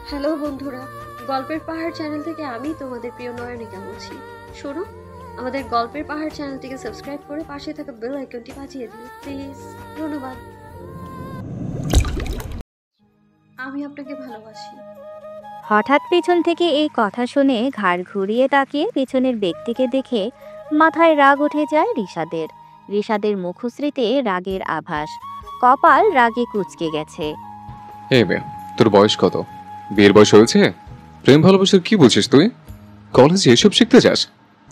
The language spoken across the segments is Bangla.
হ্যালো বন্ধুরা, গল্পের পাহাড় চ্যানেল থেকে আমি তোমাদের প্রিয় নয়নিকা বলছি। শোনো, আমাদের গল্পের পাহাড় চ্যানেলটিকে সাবস্ক্রাইব করে পাশে থাকা বেল আইকনটি বাজিয়ে দিও প্লিজ। ধন্যবাদ। আমি আপনাকে ভালোবাসি। হঠাৎ পেছন থেকে এই কথা শুনে ঘাড় ঘুরিয়ে তাকিয়ে পেছনের ব্যক্তিকে দেখে মাথায় রাগ উঠে যায় রিশাদের। রিশাদের মুখশ্রীতে রাগের আভাস, কপাল রাগে কুঁচকে গেছে। হে মেয়ে, তোর বয়স কত? বিয়ের বয়স হয়েছে? প্রেম ভালোবাসার কি বলছিস তুই? কলেজে এসব শিখতে যাস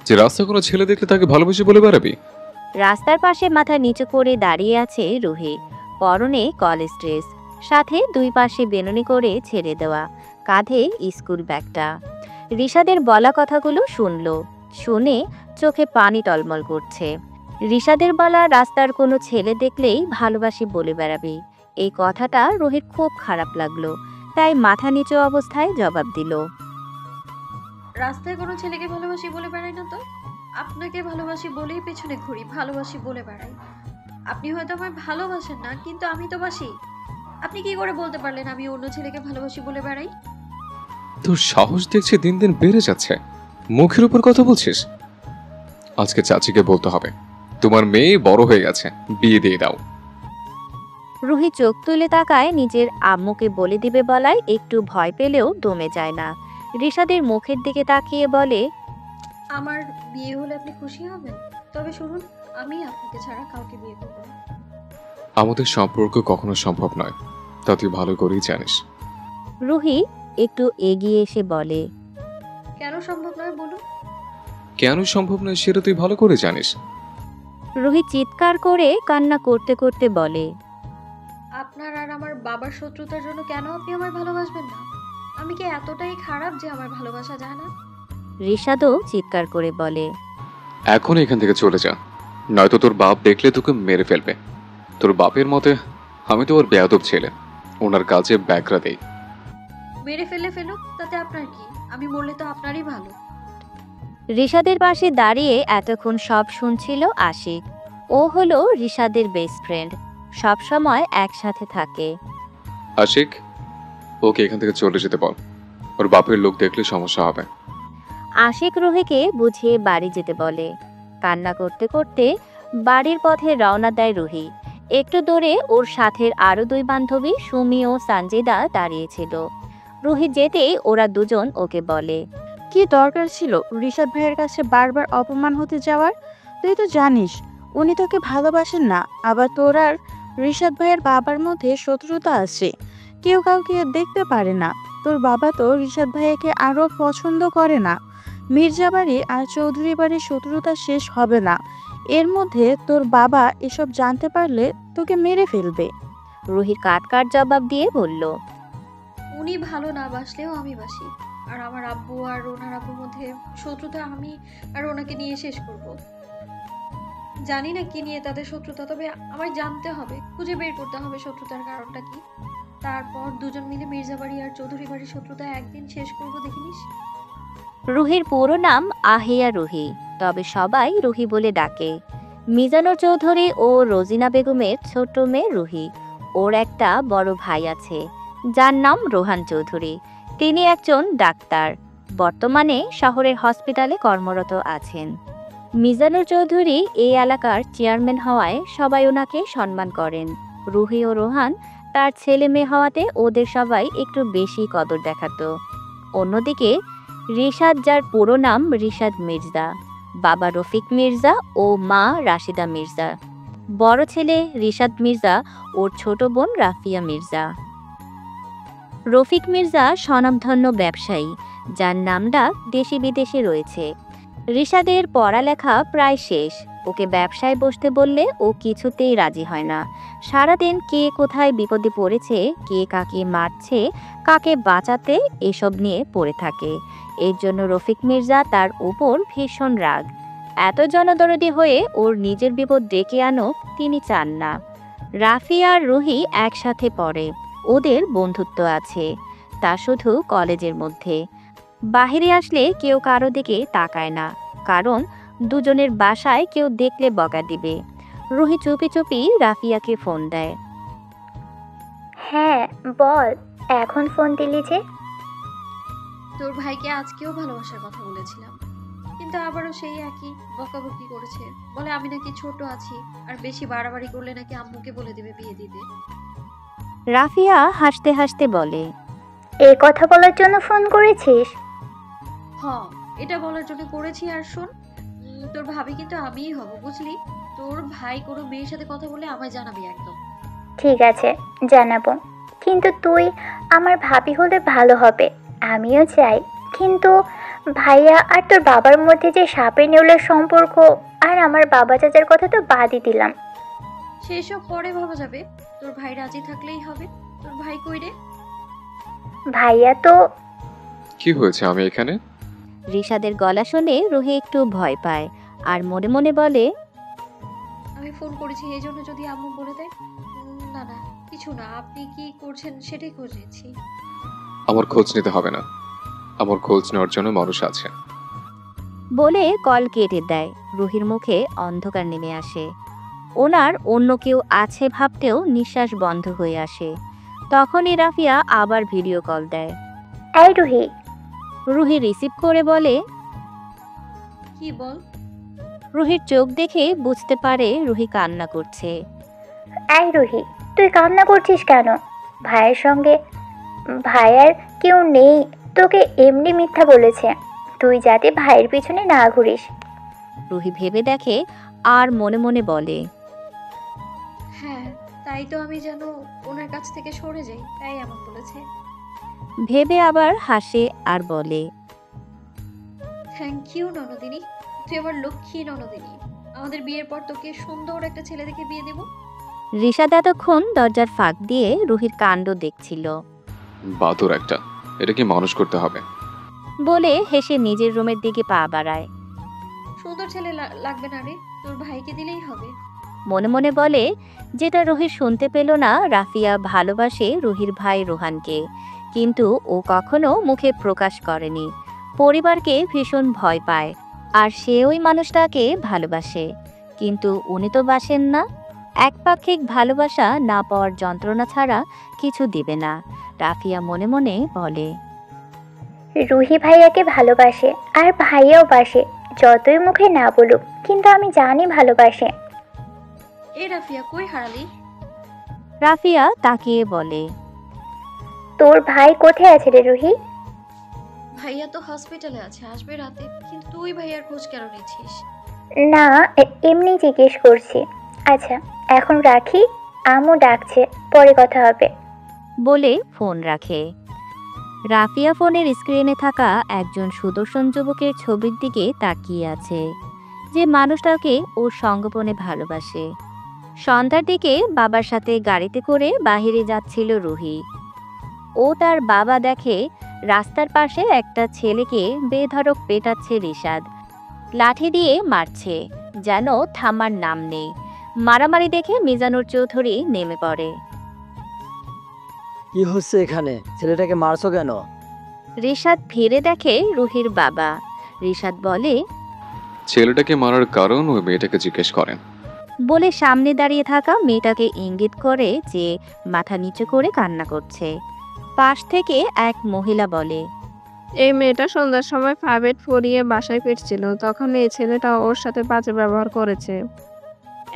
যে রাস্তা কোনো ছেলে দেখলে তাকে ভালোবেসে বলে বেড়াবি? রাস্তার পাশে মাথা নিচু করে দাঁড়িয়ে আছে রুহি, পরনে কলেজ ড্রেস, সাথে দুই পাশে বেনুনি করে ছেড়ে দেওয়া, কাঁধে স্কুল ব্যাগটা। রিশাদের বলা কথাগুলো শুনে চোখে পানি টলমল করছে। রিশাদের বলা রাস্তার কোনো ছেলে দেখলেই ভালোবাসি বলে বেড়াবি, এই কথাটা রুহির খুব খারাপ লাগলো, তাই মাথা নিচু অবস্থায় জবাব দিল। রাস্তায় কোনো ছেলেকে ভালোবাসি বলে বেড়াই না তো, আপনাকে ভালোবাসি বলেই পেছনে ঘুরি, ভালোবাসি বলে বেড়াই। আপনি হয়তো আমায় ভালোবাসেন না, কিন্তু আমি তো বাসি। আপনি কি করে বলতে পারলেন আমি অন্য ছেলেকে ভালোবাসি বলে বেড়াই? তোর সাহস দেখছি দিন দিন বেড়ে যাচ্ছে, মুখের উপর কথা বলছিস। আজকে চাচিকে বলতে হবে তোমার মেয়ে বড় হয়ে গেছে, বিয়ে দিয়ে দাও। রুহি চোখ তুলে তাকায়, নিজের আম্মুকে বলে দিবে বলায় একটু ভয় পেলেও দমে যায় না। রিশাদের মুখের দিকে তাকিয়ে বলে, আমার বিয়ে হলে আপনি খুশি হবেন? তবে শুনুন, আমি আপনাকে ছাড়া কাউকে বিয়ে করব না। আমাদের সম্পর্ক কখনো সম্ভব নয়, তা তুই ভালো করেই জানিস। রুহি একটু এগিয়ে এসে বলে, কেন সম্ভব নয় বলুন? কেন সম্ভব নয় সেটা তুই ভালো করে জানিস। রুহি চিৎকার করে কান্না করতে করতে বলে, আপনার আর আমার বাবার শত্রুতার জন্য কেন আপনি আমায় ভালোবাসবেন না? আমি কি এতটাই খারাপ যে আমার ভালোবাসা যায় না? রিশাদও চিৎকার করে বলে, এখন এখান থেকে চলে যা, নয়তো তোর বাপ দেখলে তোকে মেরে ফেলবে। তোর বাপের মতে আমি তো ওর বেয়াদব ছেলে, ওনার কাজে ব্যাকরা দেই। মেরে ফেলুক, তাতে আপনার কি? আমি মরলে তো আপনারই ভালো। রিশাদের পাশে দাঁড়িয়ে এতক্ষণ সব শুনছিল আশিক। ও হলো রিশাদের বেস্ট ফ্রেন্ড, সবসময় একসাথে থাকে। আশিক, ওকে এখান থেকে চলে যেতে বল, ওর বাপের লোক দেখলে সমস্যা হবে। আশিক রুহিকে বুঝিয়ে বাড়ি যেতে বলে। কান্না করতে করতে বাড়ির পথে রওনা দেয় রুহি। একটু দূরে ওর সাথের আরো দুই বান্ধবী সুমি ও সানজিদা দাঁড়িয়েছিল। রুহি যেতেই ওরা দুজন ওকে বলে, কি দরকার ছিল রিশাদ ভাইয়ের কাছে বারবার অপমান হতে যাওয়ার? তুই তো জানিস উনি তোকে ভালোবাসেন না, আবার তোর আর রিশাদ ভাইয়ের বাবার মধ্যে শত্রুতা আছে, কেউ কাউকে দেখতে পারে না। তোর বাবা তো রিশাদ ভাইয়াকে আরো পছন্দ করে না। মির্জা বাড়ি আর চৌধুরী বাড়ির শত্রুতা শেষ হবে না, এর মধ্যে তোর বাবা এসব জানতে পারলে তোকে মেরে ফেলবে। রুহি কাট কাট জবাব দিয়ে বলল, উনি ভালো না বাসলেও আমি বাসি, আর আমার আব্বু আর ওনার আব্বুর মধ্যে শত্রুতা আমি আর ওনাকে নিয়ে শেষ করব। জানি না কি নিয়ে তাদের শত্রুতা, তবে আমায় জানতে হবে, খুঁজে বের করতে হবে শত্রুতার কারণটা কি। তারপর দুজন মিলে মির্জা বাড়ি আর চৌধুরী বাড়ির শত্রুতা একদিন শেষ করব, দেখিনিস। রুহির পুরো নাম আহিয়া রুহি, তবে সবাই রুহি বলে ডাকে। মিজানুর চৌধুরী ও রোজিনা বেগমের ছোট মেয়ে রুহি। ওর একটা বড় ভাই আছে যার নাম রোহান চৌধুরী। তিনি একজন ডাক্তার, বর্তমানে শহরের হসপিটালে কর্মরত আছেন। মিজানুর চৌধুরী এই এলাকার চেয়ারম্যান হওয়ায় সবাই ওনাকে সম্মান করেন। রুহি ও রোহান তার ছেলে মেয়ে হওয়াতে ওদের সবাই একটু বেশি কদর দেখাতো। অন্যদিকে রিশাদ, যার পুরো নাম রিশাদ মির্জা, বাবা রফিক মির্জা ও মা রাশিদা মির্জা। বড় ছেলে রিশাদ মির্জা, ওর ছোট বোন রাফিয়া মির্জা। রফিক মির্জা স্বনামধন্য ব্যবসায়ী, যার নামটা দেশে বিদেশে রয়েছে। রিশাদের পড়ালেখা প্রায় শেষ, ওকে ব্যবসায় বসতে বললে ও কিছুতেই রাজি হয় না। সারাদিন কে কোথায় বিপদে পড়েছে, কে কাকে মারছে, কাকে বাঁচাতে, এসব নিয়ে পড়ে থাকে। এর জন্য রফিক মির্জা তার উপর ভীষণ রাগ। এত জনদরদি হয়ে ওর নিজের বিপদ ডেকে আনুক তিনি চান না। রাফি আর রুহি একসাথে পড়ে, ওদের বন্ধুত্ব আছে, তা শুধু কলেজের মধ্যে। বাহিরে আসলে কেউ কারো দিকে তাকায় না, কারণ দুজনের বাসায় কেউ দেখলে বকা দিবে। রুহি চুপি চুপি রাফিয়াকে ফোন দেয়। হ্যাঁ বল, এখন ফোন দিলি যে? তোর ভাইকে আজকেও ভালোবাসার কথা বলেছিলাম, কিন্তু আবারও সেই একই বকাবকি করেছে। বলে আমি নাকি ছোট আছি, আর বেশি বাড়াবাড়ি করলে নাকি আম্মুকে বলে দেবে বিয়ে দিতে। রাফিয়া হাসতে হাসতে বলে, এই কথা বলার জন্য ফোন করেছিস? হ্যাঁ, এটা বলার জন্য করেছি। আর শোন, তোর ভাবি কিন্তু আমিই হব, বুঝলি? তোর ভাই কোনো মেয়ের সাথে কথা বলে আমায় জানাবি একদম। ঠিক আছে, জানাবো। কিন্তু তুই আমার ভাবি হলে ভালো হবে, আমিও চাই। কিন্তু ভাইয়া আর তোর বাবার মধ্যে যে সাপে নেউলের সম্পর্ক, আর আমার বাবা চাচার কথা তো বাদই দিলাম। সেসব পরে ভাবা যাবে, তোর ভাই রাজি থাকলেই হবে। তোর ভাই কই রে? ভাইয়া তো কি হয়েছে আমি এখানে? রিশাদের গলা শুনে রুহি একটু ভয় পায় আর মনে মনে বলে, আমি ফোন করেছি এই জন্য যদি আম্মু বলে দেয়। না না, কিছু না, আপনি কি করছেন সেটাই খোঁজ নিচ্ছি। আমার খোঁজ নিতে হবে না, আমার খোঁজ নেওয়ার জন্য মানুষ আছে। বলে কল কেটে দেয়। রুহির মুখে অন্ধকার নেমে আসে। ওনার অন্য কেউ আছে ভাবতেও নিঃশ্বাস বন্ধ হয়ে আসে। তখনই রাফিয়া আবার ভিডিও কল দেয়। এই রুহি। রুহি রিসিভ করে বলে, কি বল? রুহির চোখ দেখে বুঝতে পারে রুহি কান্না করছে। এই রুহি, তুই কান্না করছিস কেন? ভাইয়ের সঙ্গে ভাইয়ার কেউ নেই, তোকে এমনি মিথ্যা বলেছে, তুই যাতে ভাইয়ের পিছনে না ঘুরিস। রুহি ভেবে দেখে আর মনে মনে বলে, হ্যাঁ, তাই তো আমি যেন ওনার কাছ থেকে সরে যাই, তাই এমন বলেছে। ভেবে আবার হাসে আর বলে, থ্যাংক ইউ ননদিনী, তুই আমার লক্ষ্মী ননদিনী। আমাদের বিয়ের পর তোকে সুন্দর একটা ছেলে দেখে বিয়ে দেব। রিশাদ এতক্ষণ দরজার ফাঁক দিয়ে রুহির কাণ্ড দেখছিল। বাদর একটা, এটা কি মানুষ করতে হবে? বলে হেসে নিজের রুমের দিকে পা বাড়ায়। সুন্দর ছেলে লাগবে না রে, তোর ভাইকে দিলেই হবে। মনে মনে বলে, যেটা রুহি শুনতে পেল না, রাফিয়া ভালোবাসে রুহির ভাই রোহানকে, কিন্তু ও কখনো মুখে প্রকাশ করেনি। পরিবারকে ভীষণ ভয় পায়, আর সে ওই মানুষটাকে ভালোবাসে, কিন্তু উনি তো বাসেন না। একপাক্ষিক ভালোবাসা না পাওয়ার যন্ত্রণা ছাড়া কিছু দিবে না। রাফিয়া মনে মনে বলে, রুহি ভাইয়াকে ভালোবাসে, আর ভাইয়াও বাসে, যতই মুখে না বলুক, কিন্তু আমি জানি ভালোবাসে। এ রাফিয়া, কই হারালি? রাফিয়া তাকিয়ে বলে, তোর ভাই কোথায় আছে রে রুহি? ভাইয়া তো হসপিটালে আছে, আসবে রাতে। কিন্তু তুই ভাইয়ার খোঁজ কেন নিচ্ছিস? না, এমনি জিজ্ঞেস করছি। আচ্ছা, এখন রাখি, আম্মু ডাকছে, পরে কথা হবে। বলে ফোন রাখে। রাফিয়া ফোনের স্ক্রিনে থাকা একজন সুদর্শন যুবকের ছবির দিকে তাকিয়ে আছে, যে মানুষটাকে ওর সঙ্গোপনে ভালোবাসে। সন্ধ্যার দিকে বাবার সাথে গাড়িতে করে বাইরে যাচ্ছিল রুহি। ও তার বাবা দেখে রাস্তার পাশে একটা ছেলেকে বেধড়ক পেটাচ্ছে রিশাদ। লাঠি দিয়ে মারছে, যেন থামার নাম নেই। মারামারি দেখে মিজানুর চৌধুরী নেমে পড়ে। কি হচ্ছে এখানে? ছেলেটাকে মারছো কেন? রিশাদ ফিরে দেখে রুহির বাবা। রিশাদ বলে, ছেলেটাকে মারার কারণ ওই মেয়েটাকে জিজ্ঞেস করেন। বলে সামনে দাঁড়িয়ে থাকা মেয়েটাকে ইঙ্গিত করে যে মাথা নিচু করে কান্না করছে। পাশ থেকে এক মহিলা বলে, এই মেয়েটা সন্ধ্যার সময় প্রাইভেট পড়িয়ে বাসায় ফিরছিল, তখন এই ছেলেটা ওর সাথে বাজে ব্যবহার করেছে,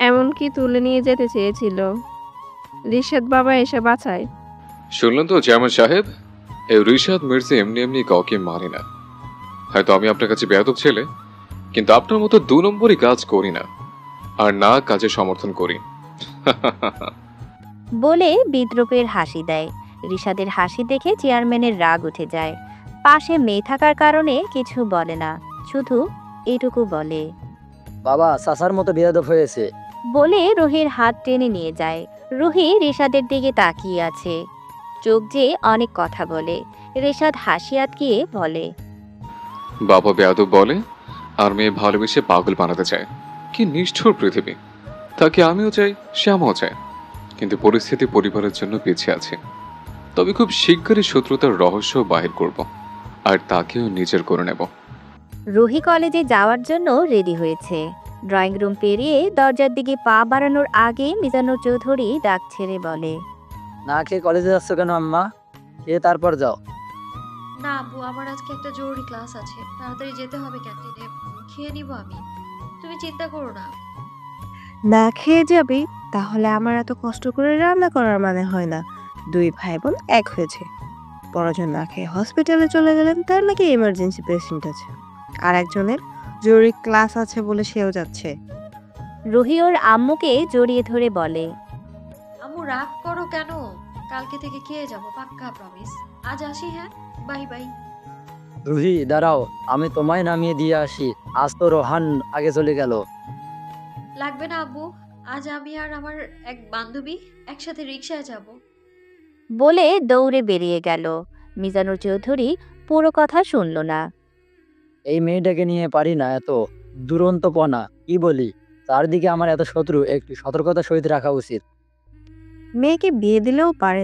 এমনকি তুলে নিয়ে যেতে চেয়েছিল। রিশাদ বাবা এসে বাঁচায়। শুনলেন তো চেয়ারম্যান সাহেব, এই রিশাদ মির্জা এমনি এমনি কাউকে মারে না। হয়তো আমি আপনার কাছে বেয়াদব ছেলে, কিন্তু আপনার মতো 2 নম্বরই কাজ করি না, আর না কাজে সমর্থন করি। বলে বিদ্রূপের হাসি দেয়। রিশাদের হাসি দেখে চেয়ারম্যানের রাগ উঠে যায়। পাশে মেয়ে থাকার কারণে কিছু বলে না, শুধু এটুকু বলে, বাবা চাচার মতো বেয়াদব হয়েছে। বলে রুহির হাত টেনে নিয়ে যায়। রুহি রিশাদের দিকে তাকিয়ে আছে, চোখ যে অনেক কথা বলে। রিশাদ হাসি আটকিয়ে বলে, বাবা বেয়াদব বলে, আর মেয়ে ভালোবেসে পাগল বানাতে চায়। কি নিষ্ঠুর পৃথিবী! তাকে আমিও চাই, শ্যামাও চায়, কিন্তু পরিস্থিতি পরিবারের জন্য পিছিয়ে আছে। তবে খুব শীঘ্রই শত্রুতার রহস্য বাহির করব, আর তাকেও নিজের করে নেব। রুহি কলেজে যাওয়ার জন্য রেডি হয়েছে। ড্রয়িং রুম পেরিয়ে দরজার দিকে পা বাড়ানোর আগে মিজানুর চৌধুরী ডাক ছেড়ে বলে, না খেয়ে কলেজে যাচ্ছ কেন আম্মা? খেয়ে তারপর যাও। না আব্বু, আমার আজকে একটা জরুরি ক্লাস আছে, তাড়াতাড়ি যেতে হবে ক্যান্টিনে। খেয়ে নিব আমি, তুমি চিন্তা করো না। না খেয়ে যাবি? তাহলে আমার এত কষ্ট করে রান্না করার মানে হয় না। দুই ভাই বোন এক হয়েছে, পরজন না খেয়ে হসপিটালে চলে গেলেন, তার নাকি এমার্জেন্সি পেশেন্ট আছে, আর একজনের জরুরি ক্লাস আছে বলে সেও যাচ্ছে। রুহি ওর আম্মুকে জড়িয়ে ধরে বলে, আম্মু রাগ করো কেন? কালকে থেকে খেয়ে যাব পাক্কা, প্রমিস। আজ আসি, হ্যাঁ, বাই বাই। রুহি দাঁড়াও, আমি তোমায় নামিয়ে দিয়ে আসি। আজ তো রোহান আগে চলে গেল। লাগবে না আব্বু, আজ আমি আর আমার এক বান্ধবী একসাথে রিকশায় যাব। বলে দৌড়ে বেরিয়ে গেল। মিজানুর চৌধুরী পুরো কথা শুনল না। এই মেয়েটাকে নিয়ে পারি না, এত দুরন্তপনা। কি বলি, চারদিকে আমার এত শত্রু, একটু সতর্কতা সহিত রাখা উচিত। মেয়েকে বিয়ে দিলেও পারে,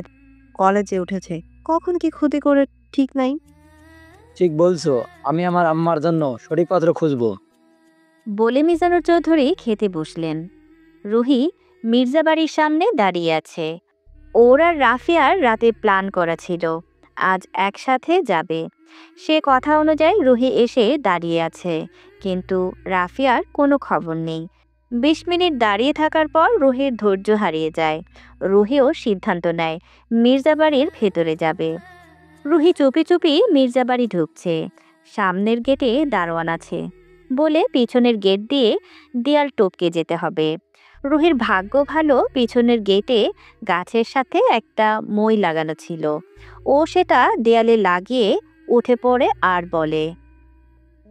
কলেজে উঠেছে, কখন কি ক্ষতি করে ঠিক নাই। ঠিক বলছো, আমি আমার আম্মার জন্য সঠিক পাত্র খুঁজবো। বলে মিজানুর চৌধুরী খেতে বসলেন। রুহি মির্জা বাড়ির সামনে দাঁড়িয়ে আছে। ওর আর রাফিয়ার রাতে প্ল্যান করা ছিল, আজ একসাথে যাবে। সে কথা অনুযায়ী রুহি এসে দাঁড়িয়ে আছে, কিন্তু রাফিয়ার কোনো খবর নেই। ২০ মিনিট দাঁড়িয়ে থাকার পর রুহির ধৈর্য হারিয়ে যায়। রুহিও সিদ্ধান্ত নেয় মির্জা বাড়ির ভেতরে যাবে। রুহি চুপি চুপি মির্জা বাড়ি ঢুকছে। সামনের গেটে দারোয়ান আছে বলে পিছনের গেট দিয়ে দেয়াল টপকে যেতে হবে। রুহির ভাগ্য ভালো, পিছনের গেটে গাছের সাথে একটা মই লাগানো ছিল। ও সেটা দেয়ালে লাগিয়ে উঠে পড়ে আর বলে,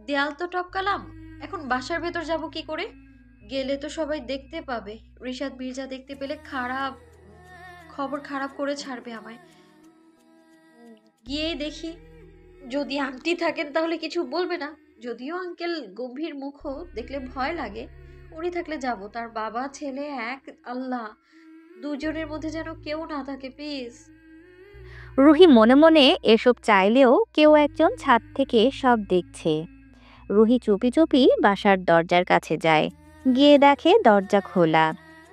দেয়াল তো টপকালাম, এখন বাসার ভেতর যাব কি করে? গেলে তো সবাই দেখতে পাবে। রিশাদ মির্জা দেখতে পেলে খবর খারাপ করে ছাড়বে আমায়। গিয়েই দেখি, যদি আন্টি থাকেন তাহলে কিছু বলবে না। যদিও আঙ্কেল গম্ভীর মুখও, দেখলে ভয় লাগে। উনি থাকলে যাব, তার বাবা ছেলে এক, আল্লাহ, দুজনের মধ্যে যেন কেউ না থাকে, প্লিজ। রুহি মনে মনে এসব চাইলেও কেউ একজন ছাদ থেকে সব দেখছে। রুহি চুপি চুপি বাসার দরজার কাছে যায়, গিয়ে দেখে দরজা খোলা।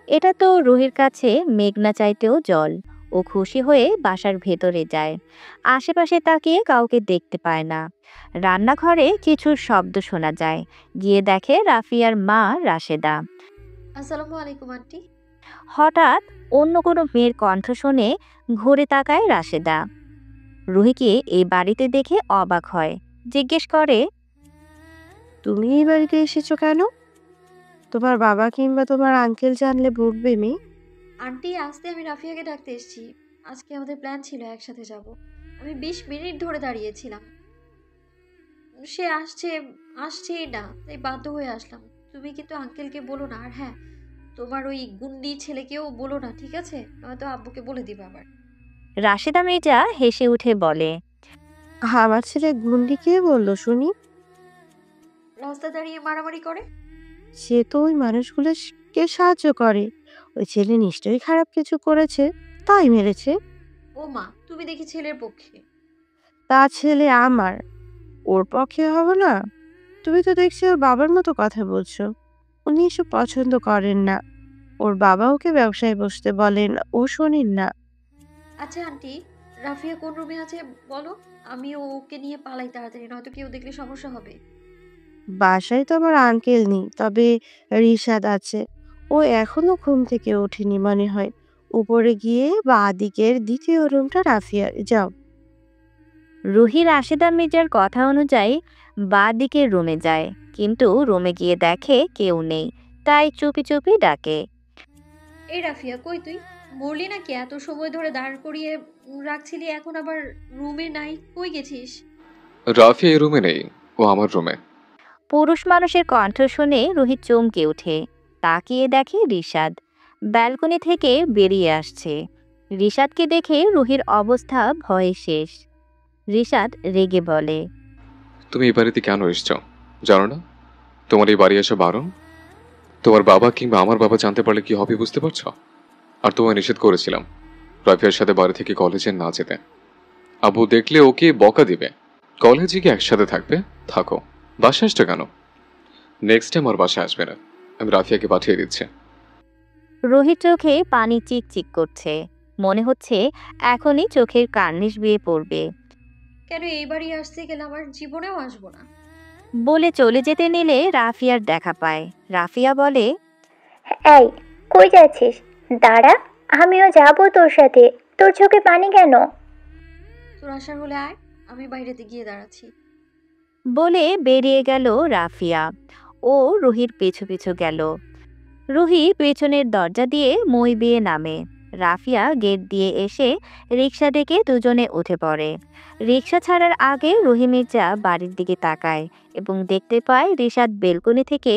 এটা তো রুহির কাছে মেঘনা চাইতেও জল। ও খুশি হয়ে বাসার ভেতরে যায়। আশেপাশে তাকিয়ে কাউকে দেখতে পায় না। রান্নাঘরে কিছু শব্দ শোনা যায়। গিয়ে দেখে রাফিয়ার মা রাশেদা। আসসালামু আলাইকুম আন্টি। হঠাৎ অন্য কোনো মেয়ের কণ্ঠ শুনে ঘুরে তাকায় রাশেদা। রুহিকে এই বাড়িতে দেখে অবাক হয়, জিজ্ঞেস করে, তুমি এই বাড়িতে এসেছো কেন? তোমার বাবা কিংবা তোমার আঙ্কেল জানলে বকবে মেয়ে। আন্টি, আসতে আমি রাফিয়াকে ডাকতে এসেছি। আজকে আমাদের প্ল্যান ছিল একসাথে যাব। আমি ২০ মিনিট ধরে দাঁড়িয়েছিলাম, সে আসছেই না, তাই বাধ্য হয়ে আসলাম। তুমি কিন্তু আঙ্কেলকে বলো না, আর হ্যাঁ, তোমার ওই গুন্ডি ছেলেকেও বলো না, ঠিক আছে? নয়তো আব্বুকে বলে দিবে আবার। রাশেদা মির্জা হেসে উঠে বলে, আমার ছেলে গুন্ডি কে বললো শুনি? রাস্তা দাঁড়িয়ে মারামারি করে। সে তো ওই মানুষগুলোকে সাহায্য করে। ওই ছেলে নিশ্চয়ই খারাপ কিছু করেছে, তাই মেরেছে। ও মা, তুমি দেখি ছেলের পক্ষে। তা ছেলে আমার, ওর পক্ষে হবে না? তুমি তো দেখছি ওর বাবার মতো কথা বলছো। উনি এসব পছন্দ করেন না। ওর বাবা ওকে ব্যবসায় বসতে বলেন, ও শোনেন না। আচ্ছা আন্টি, রাফিয়া কোন রুমে আছে বলো, আমি ওকে নিয়ে পালাই তাড়াতাড়ি, নয়তো কেউ দেখলে সমস্যা হবে। বাসায় তো আমার আঙ্কেল নেই, তবে রিশাদ আছে। ও এখনো ঘুম থেকে ওঠেনি মনে হয়। উপরে গিয়ে বাঁ দিকের দ্বিতীয় রুমটা রাফিয়ার, যাও। রুহি রাশেদা মির্জার কথা অনুযায়ী বাঁ দিকের রুমে যায়, কিন্তু রুমে গিয়ে দেখে কেউ নেই, তাই চুপি চুপি ডাকে, এই রাফিয়া, কই তুই? মরলি নাকি? এত সময় ধরে দাঁড় করিয়ে রাখছিলি, এখন আবার রুমে নাই, কই গেছিস? রাফিয়া এই রুমে নেই, ও আমার রুমে। পুরুষ মানুষের কণ্ঠ শুনে রুহি চমকে ওঠে। তাকিয়ে দেখে রিশাদ ব্যালকনি থেকে বেরিয়ে আসছে। রিশাদকে দেখে রুহির অবস্থা ভয়ে শেষ। রিশাদ রেগে বলে, তুমি এই বাড়িতে কেন এসছো জানো না? তোমার এই বাড়ি আসা বারণ। তোমার বাবা কিংবা আমার বাবা জানতে পারলে কি হবে বুঝতে পারছো? আর তোমায় নিষেধ করেছিলাম রাফিয়ার সাথে বাড়ি থেকে কলেজে না যেতে। আবু দেখলে ওকে বকা দিবে। কলেজে গিয়ে একসাথে থাকবে, থাকো। বাসায় আসছো কেন? নেক্সট টাইম আর বাসায় আসবে না। আমি রাফিয়াকে পাঠিয়ে দিচ্ছি। রুহির চোখে পানি চিকচিক করছে, মনে হচ্ছে এখনই চোখের কার্নিশ বেয়ে পড়বে। কেন এইবারই আসতে গেলে আমার জীবনেও আসবো না। বলে চলে যেতে নিলে রাফিয়ার দেখা পায়। রাফিয়া বলে, এই, কই যাচ্ছিস? দাঁড়া, আমিও যাবো তোর সাথে। তোর চোখে পানি কেন? তোর আসার হলে আয়, আমি বাইরেতে গিয়ে দাঁড়াচ্ছি। বলে বেরিয়ে গেল রাফিয়া। ও রুহির পিছু পিছু গেল। রুহি পেছনের দরজা দিয়ে মই বেয়ে নামে। রাফিয়া গেট দিয়ে এসে রিকশা ডেকে দুজনে উঠে পড়ে। রিকশা ছাড়ার আগে রুহি মির্জা বাড়ির দিকে তাকায় এবং দেখতে পায় রিশাদ বেলকনি থেকে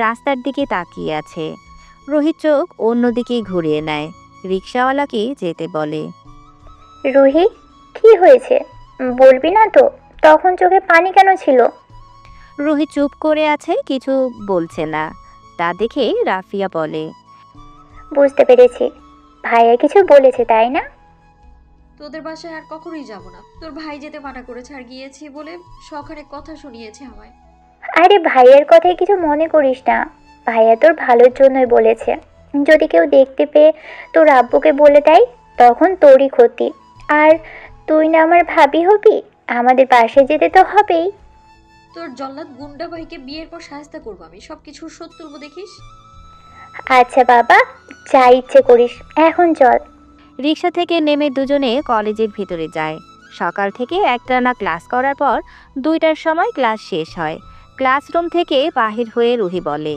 রাস্তার দিকে তাকিয়ে আছে। রুহি চোখ অন্যদিকে ঘুরিয়ে নেয়, রিকশাওয়ালাকে যেতে বলে। রুহি, কি হয়েছে? বলবি না তো? তখন চোখে পানি কেন ছিল? রুহি চুপ করে আছে, কিছু বলছে না। তা দেখে রাফিয়া বলে, বুঝতে পেরেছি, ভাইয়া কিছু বলেছে তাই না? তোদের বাসায় আর কখনোই যাব না। তোর ভাই যেতে মানা করেছে, আর গিয়েছি বলে সখানে কথা শুনিয়েছে আমায়। আরে ভাইয়ের কথায় কিছু মনে করিস না। ভাইয়া তোর ভালোর জন্যই বলেছে। যদি কেউ দেখতে পেয়ে তোর আব্বুকে বলে দেয়, তখন তোরই ক্ষতি। আর তুই না আমার ভাবি হবি, আমাদের বাসায় যেতে তো হবেই। তোর জল্লাদ গুন্ডা ভাইকে বিয়ের পর সাহায্য করবো আমি, সবকিছুর শোধ তুলবো দেখিস। আচ্ছা বাবা, যা ইচ্ছে করিস, এখন চল। রিকশা থেকে নেমে দুজনে কলেজের ভিতরে যায়। সকাল থেকে একটানা ক্লাস করার পর 2টার সময় ক্লাস শেষ হয়। ক্লাসরুম থেকে বাহির হয়ে রুহি বলে,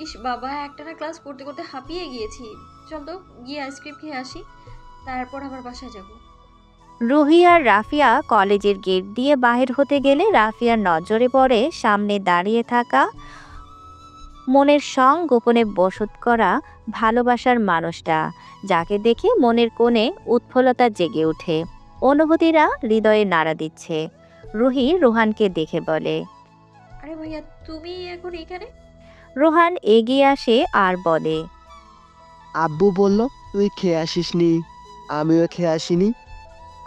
ইস বাবা, একটানা ক্লাস করতে করতে হাঁপিয়ে গিয়েছি। চল তো গিয়ে আইসক্রিম খেয়ে আসি, তারপর আবার বাসায় যাব। রুহি আর রাফিয়া কলেজের গেট দিয়ে বাহির হতে গেলে রাফিয়ার নজরে পড়ে সামনে দাঁড়িয়ে থাকা মনের সং গোপনে বসত করা ভালোবাসার মানুষটা, যাকে দেখে মনের কোণে উৎফুল্লতা জেগে ওঠে। অনুভূতিরা হৃদয়ে নাড়া দিচ্ছে। রুহি রোহানকে দেখে বলে, আরে ভাইয়া, তুমি এখন এখানে? রোহান এগিয়ে আসে আর বলে, আব্বু বলল তুই খেয়ে আসিসনি, আমিও খেয়ে আসিনি।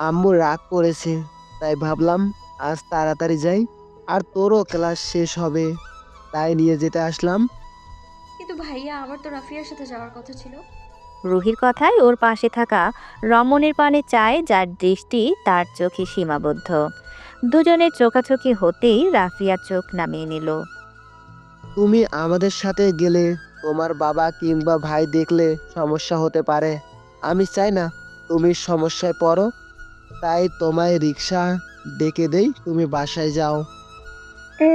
আম্মু রাগ করেছে, তাই ভাবলাম আজ তাড়াতাড়ি যাই, আর তোরও ক্লাস শেষ হবে, তাই নিয়ে যেতে আসলাম। কিন্তু ভাইয়া, আমার তো রাফিয়ার সাথে যাওয়ার কথা ছিল। রুহির কথায় ওর পাশে থাকা রমণীর পানে চায়, যার দৃষ্টি তার চোখে সীমাবদ্ধ। দুজনের চোখাচোখি হতেই রাফিয়া চোখ নামিয়ে নিল। তুমি আমাদের সাথে গেলে তোমার বাবা কিংবা ভাই দেখলে সমস্যা হতে পারে। আমি চাই না তুমি সমস্যায় পড়ো, তাই তোমায় রিক্সা ডেকে দেই, তুমি বাসায় যাও।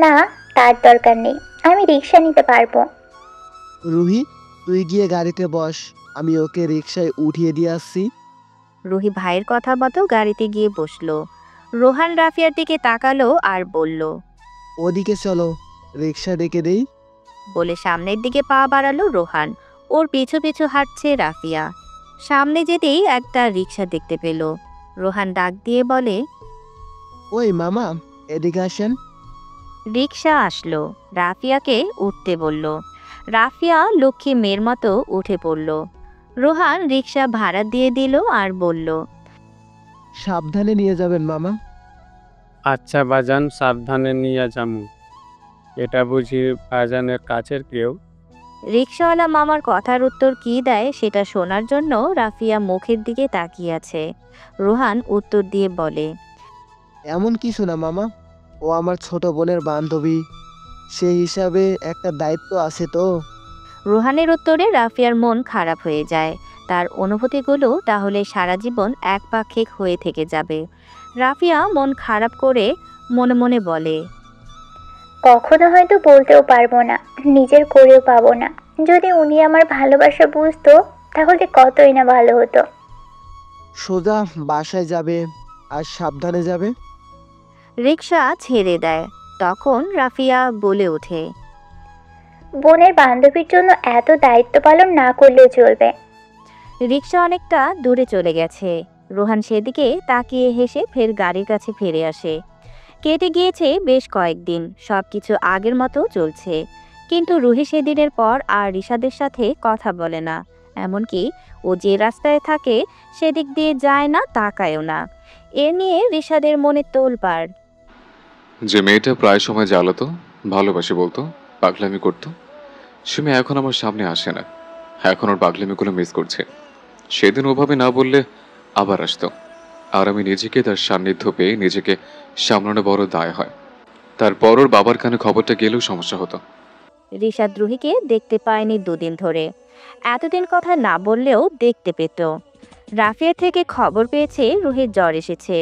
না, তার দরকার নেই, আমি রিক্সা নিতে পারবো। রুহি, তুই গিয়ে গাড়িতে বস, আমি ওকে রিক্সায় উঠিয়ে দিয়ে আসছি। রুহি ভাইয়ের কথা মতো গাড়িতে গিয়ে বসলো। রোহান রাফিয়ার দিকে তাকালো আর বলল, ওদিকে চলো, রিক্সা ডেকে দেই। বলে সামনের দিকে পা বাড়ালো রোহান। ওর পিছু পিছু হাঁটছে রাফিয়া। সামনে যেতেই একটা রিক্সা দেখতে পেল। রোহান ডাক দিয়ে বলে, ওই মামা, এদিকে আসেন। রিক্সা আসলো। রাফিয়াকে উঠতে বলল। রাফিয়া লক্ষ্মী মেয়ের মতো উঠে পড়ল। রোহান রিক্সা ভাড়া দিয়ে দিল আর বলল, সাবধানে নিয়ে যাবেন মামা। আচ্ছা বাজান, সাবধানে নিয়ে যামু। এটা বুঝি বাজানের কাছের কেউ? রিক্সাওয়ালা মামার কথার উত্তর কি দেয় সেটা শোনার জন্য রাফিয়া মুখের দিকে তাকিয়ে আছে। রোহান উত্তর দিয়ে বলে, এমন কিছু না মামা, ও আমার ছোট বোনের বান্ধবী, সেই হিসাবে একটা দায়িত্ব আছে তো। রোহানের উত্তরে রাফিয়ার মন খারাপ হয়ে যায়। তার অনুভূতিগুলো তাহলে সারা জীবন একপাক্ষিক হয়ে থেকে যাবে। রাফিয়া মন খারাপ করে মনে মনে বলে, কখনো হয়তো বলতেও পারবো না, নিজের করেও পাবো না। যদি উনি আমার ভালোবাসা বুঝতো, তাহলে কতই না ভালো হতো। সোজা বাসায় যাবে আর সাবধানে যাবে। রিক্সা ছেড়ে দেয়। তখন রাফিয়া বলে ওঠে, বোনের বান্ধবীর জন্য এত দায়িত্ব পালন না করলেও চলবে। রিক্সা অনেকটা দূরে চলে গেছে। রোহান সেদিকে তাকিয়ে হেসে ফের গাড়ির কাছে ফিরে আসে। কেটে গিয়েছে বেশ কয়েকদিন, সবকিছু আগের মতো চলছে। কিন্তু রুহি সেদিনের পর আর রিশাদের সাথে কথা বলে না। এমনকি ও যে রাস্তায় থাকে সেদিক দিয়ে যায় না, তাকায়ও না। এ নিয়ে রিশাদের মনে তোলপাড়। যে মেয়েটা প্রায় সময় জ্বালাতো, ভালোবাসে বলতো, পাগলামি করতো, সুমি এখন আমার সামনে আসে না। এখন ওর পাগলামিগুলো মিস করছে। সেদিন ওভাবে না বললে আবার আসতো, আর আমি নিজেকে তার সান্নিধ্য পেয়ে নিজেকে সামলানো বড় দায় হয়। তারপর ওর বাবার কানে খবরটা গেলেও সমস্যা হতো। রিশাদ রুহিকে দেখতে পায়নি দুদিন ধরে। এতদিন কথা না বললেও দেখতে পেত। রাফিয়া থেকে খবর পেয়েছে রুহির জ্বর এসেছে,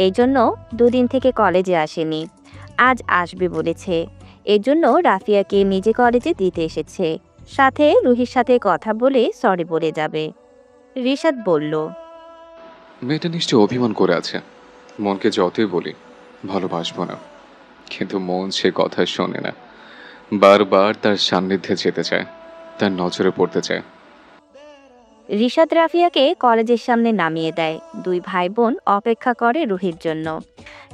এই জন্য দুদিন থেকে কলেজে আসেনি। আজ আসবে বলেছে, এই জন্য রাফিয়াকে নিজে কলেজে দিতে এসেছে। সাথে রুহির সাথে কথা বলে সরি বলে যাবে। রিশাদ বলল, মেয়েটা নিশ্চয় অভিমান করে আছে। মনকে যতই বলি ভালোবাসবো না, কিন্তু মন সে কথা শোনে না। বারবার তার সান্নিধ্যে যেতে চায়, তার নজরে পড়তে চায়। রিশাদ রাফিয়াকে কলেজের সামনে নামিয়ে দেয়। দুই ভাই বোন অপেক্ষা করে রুহির জন্য।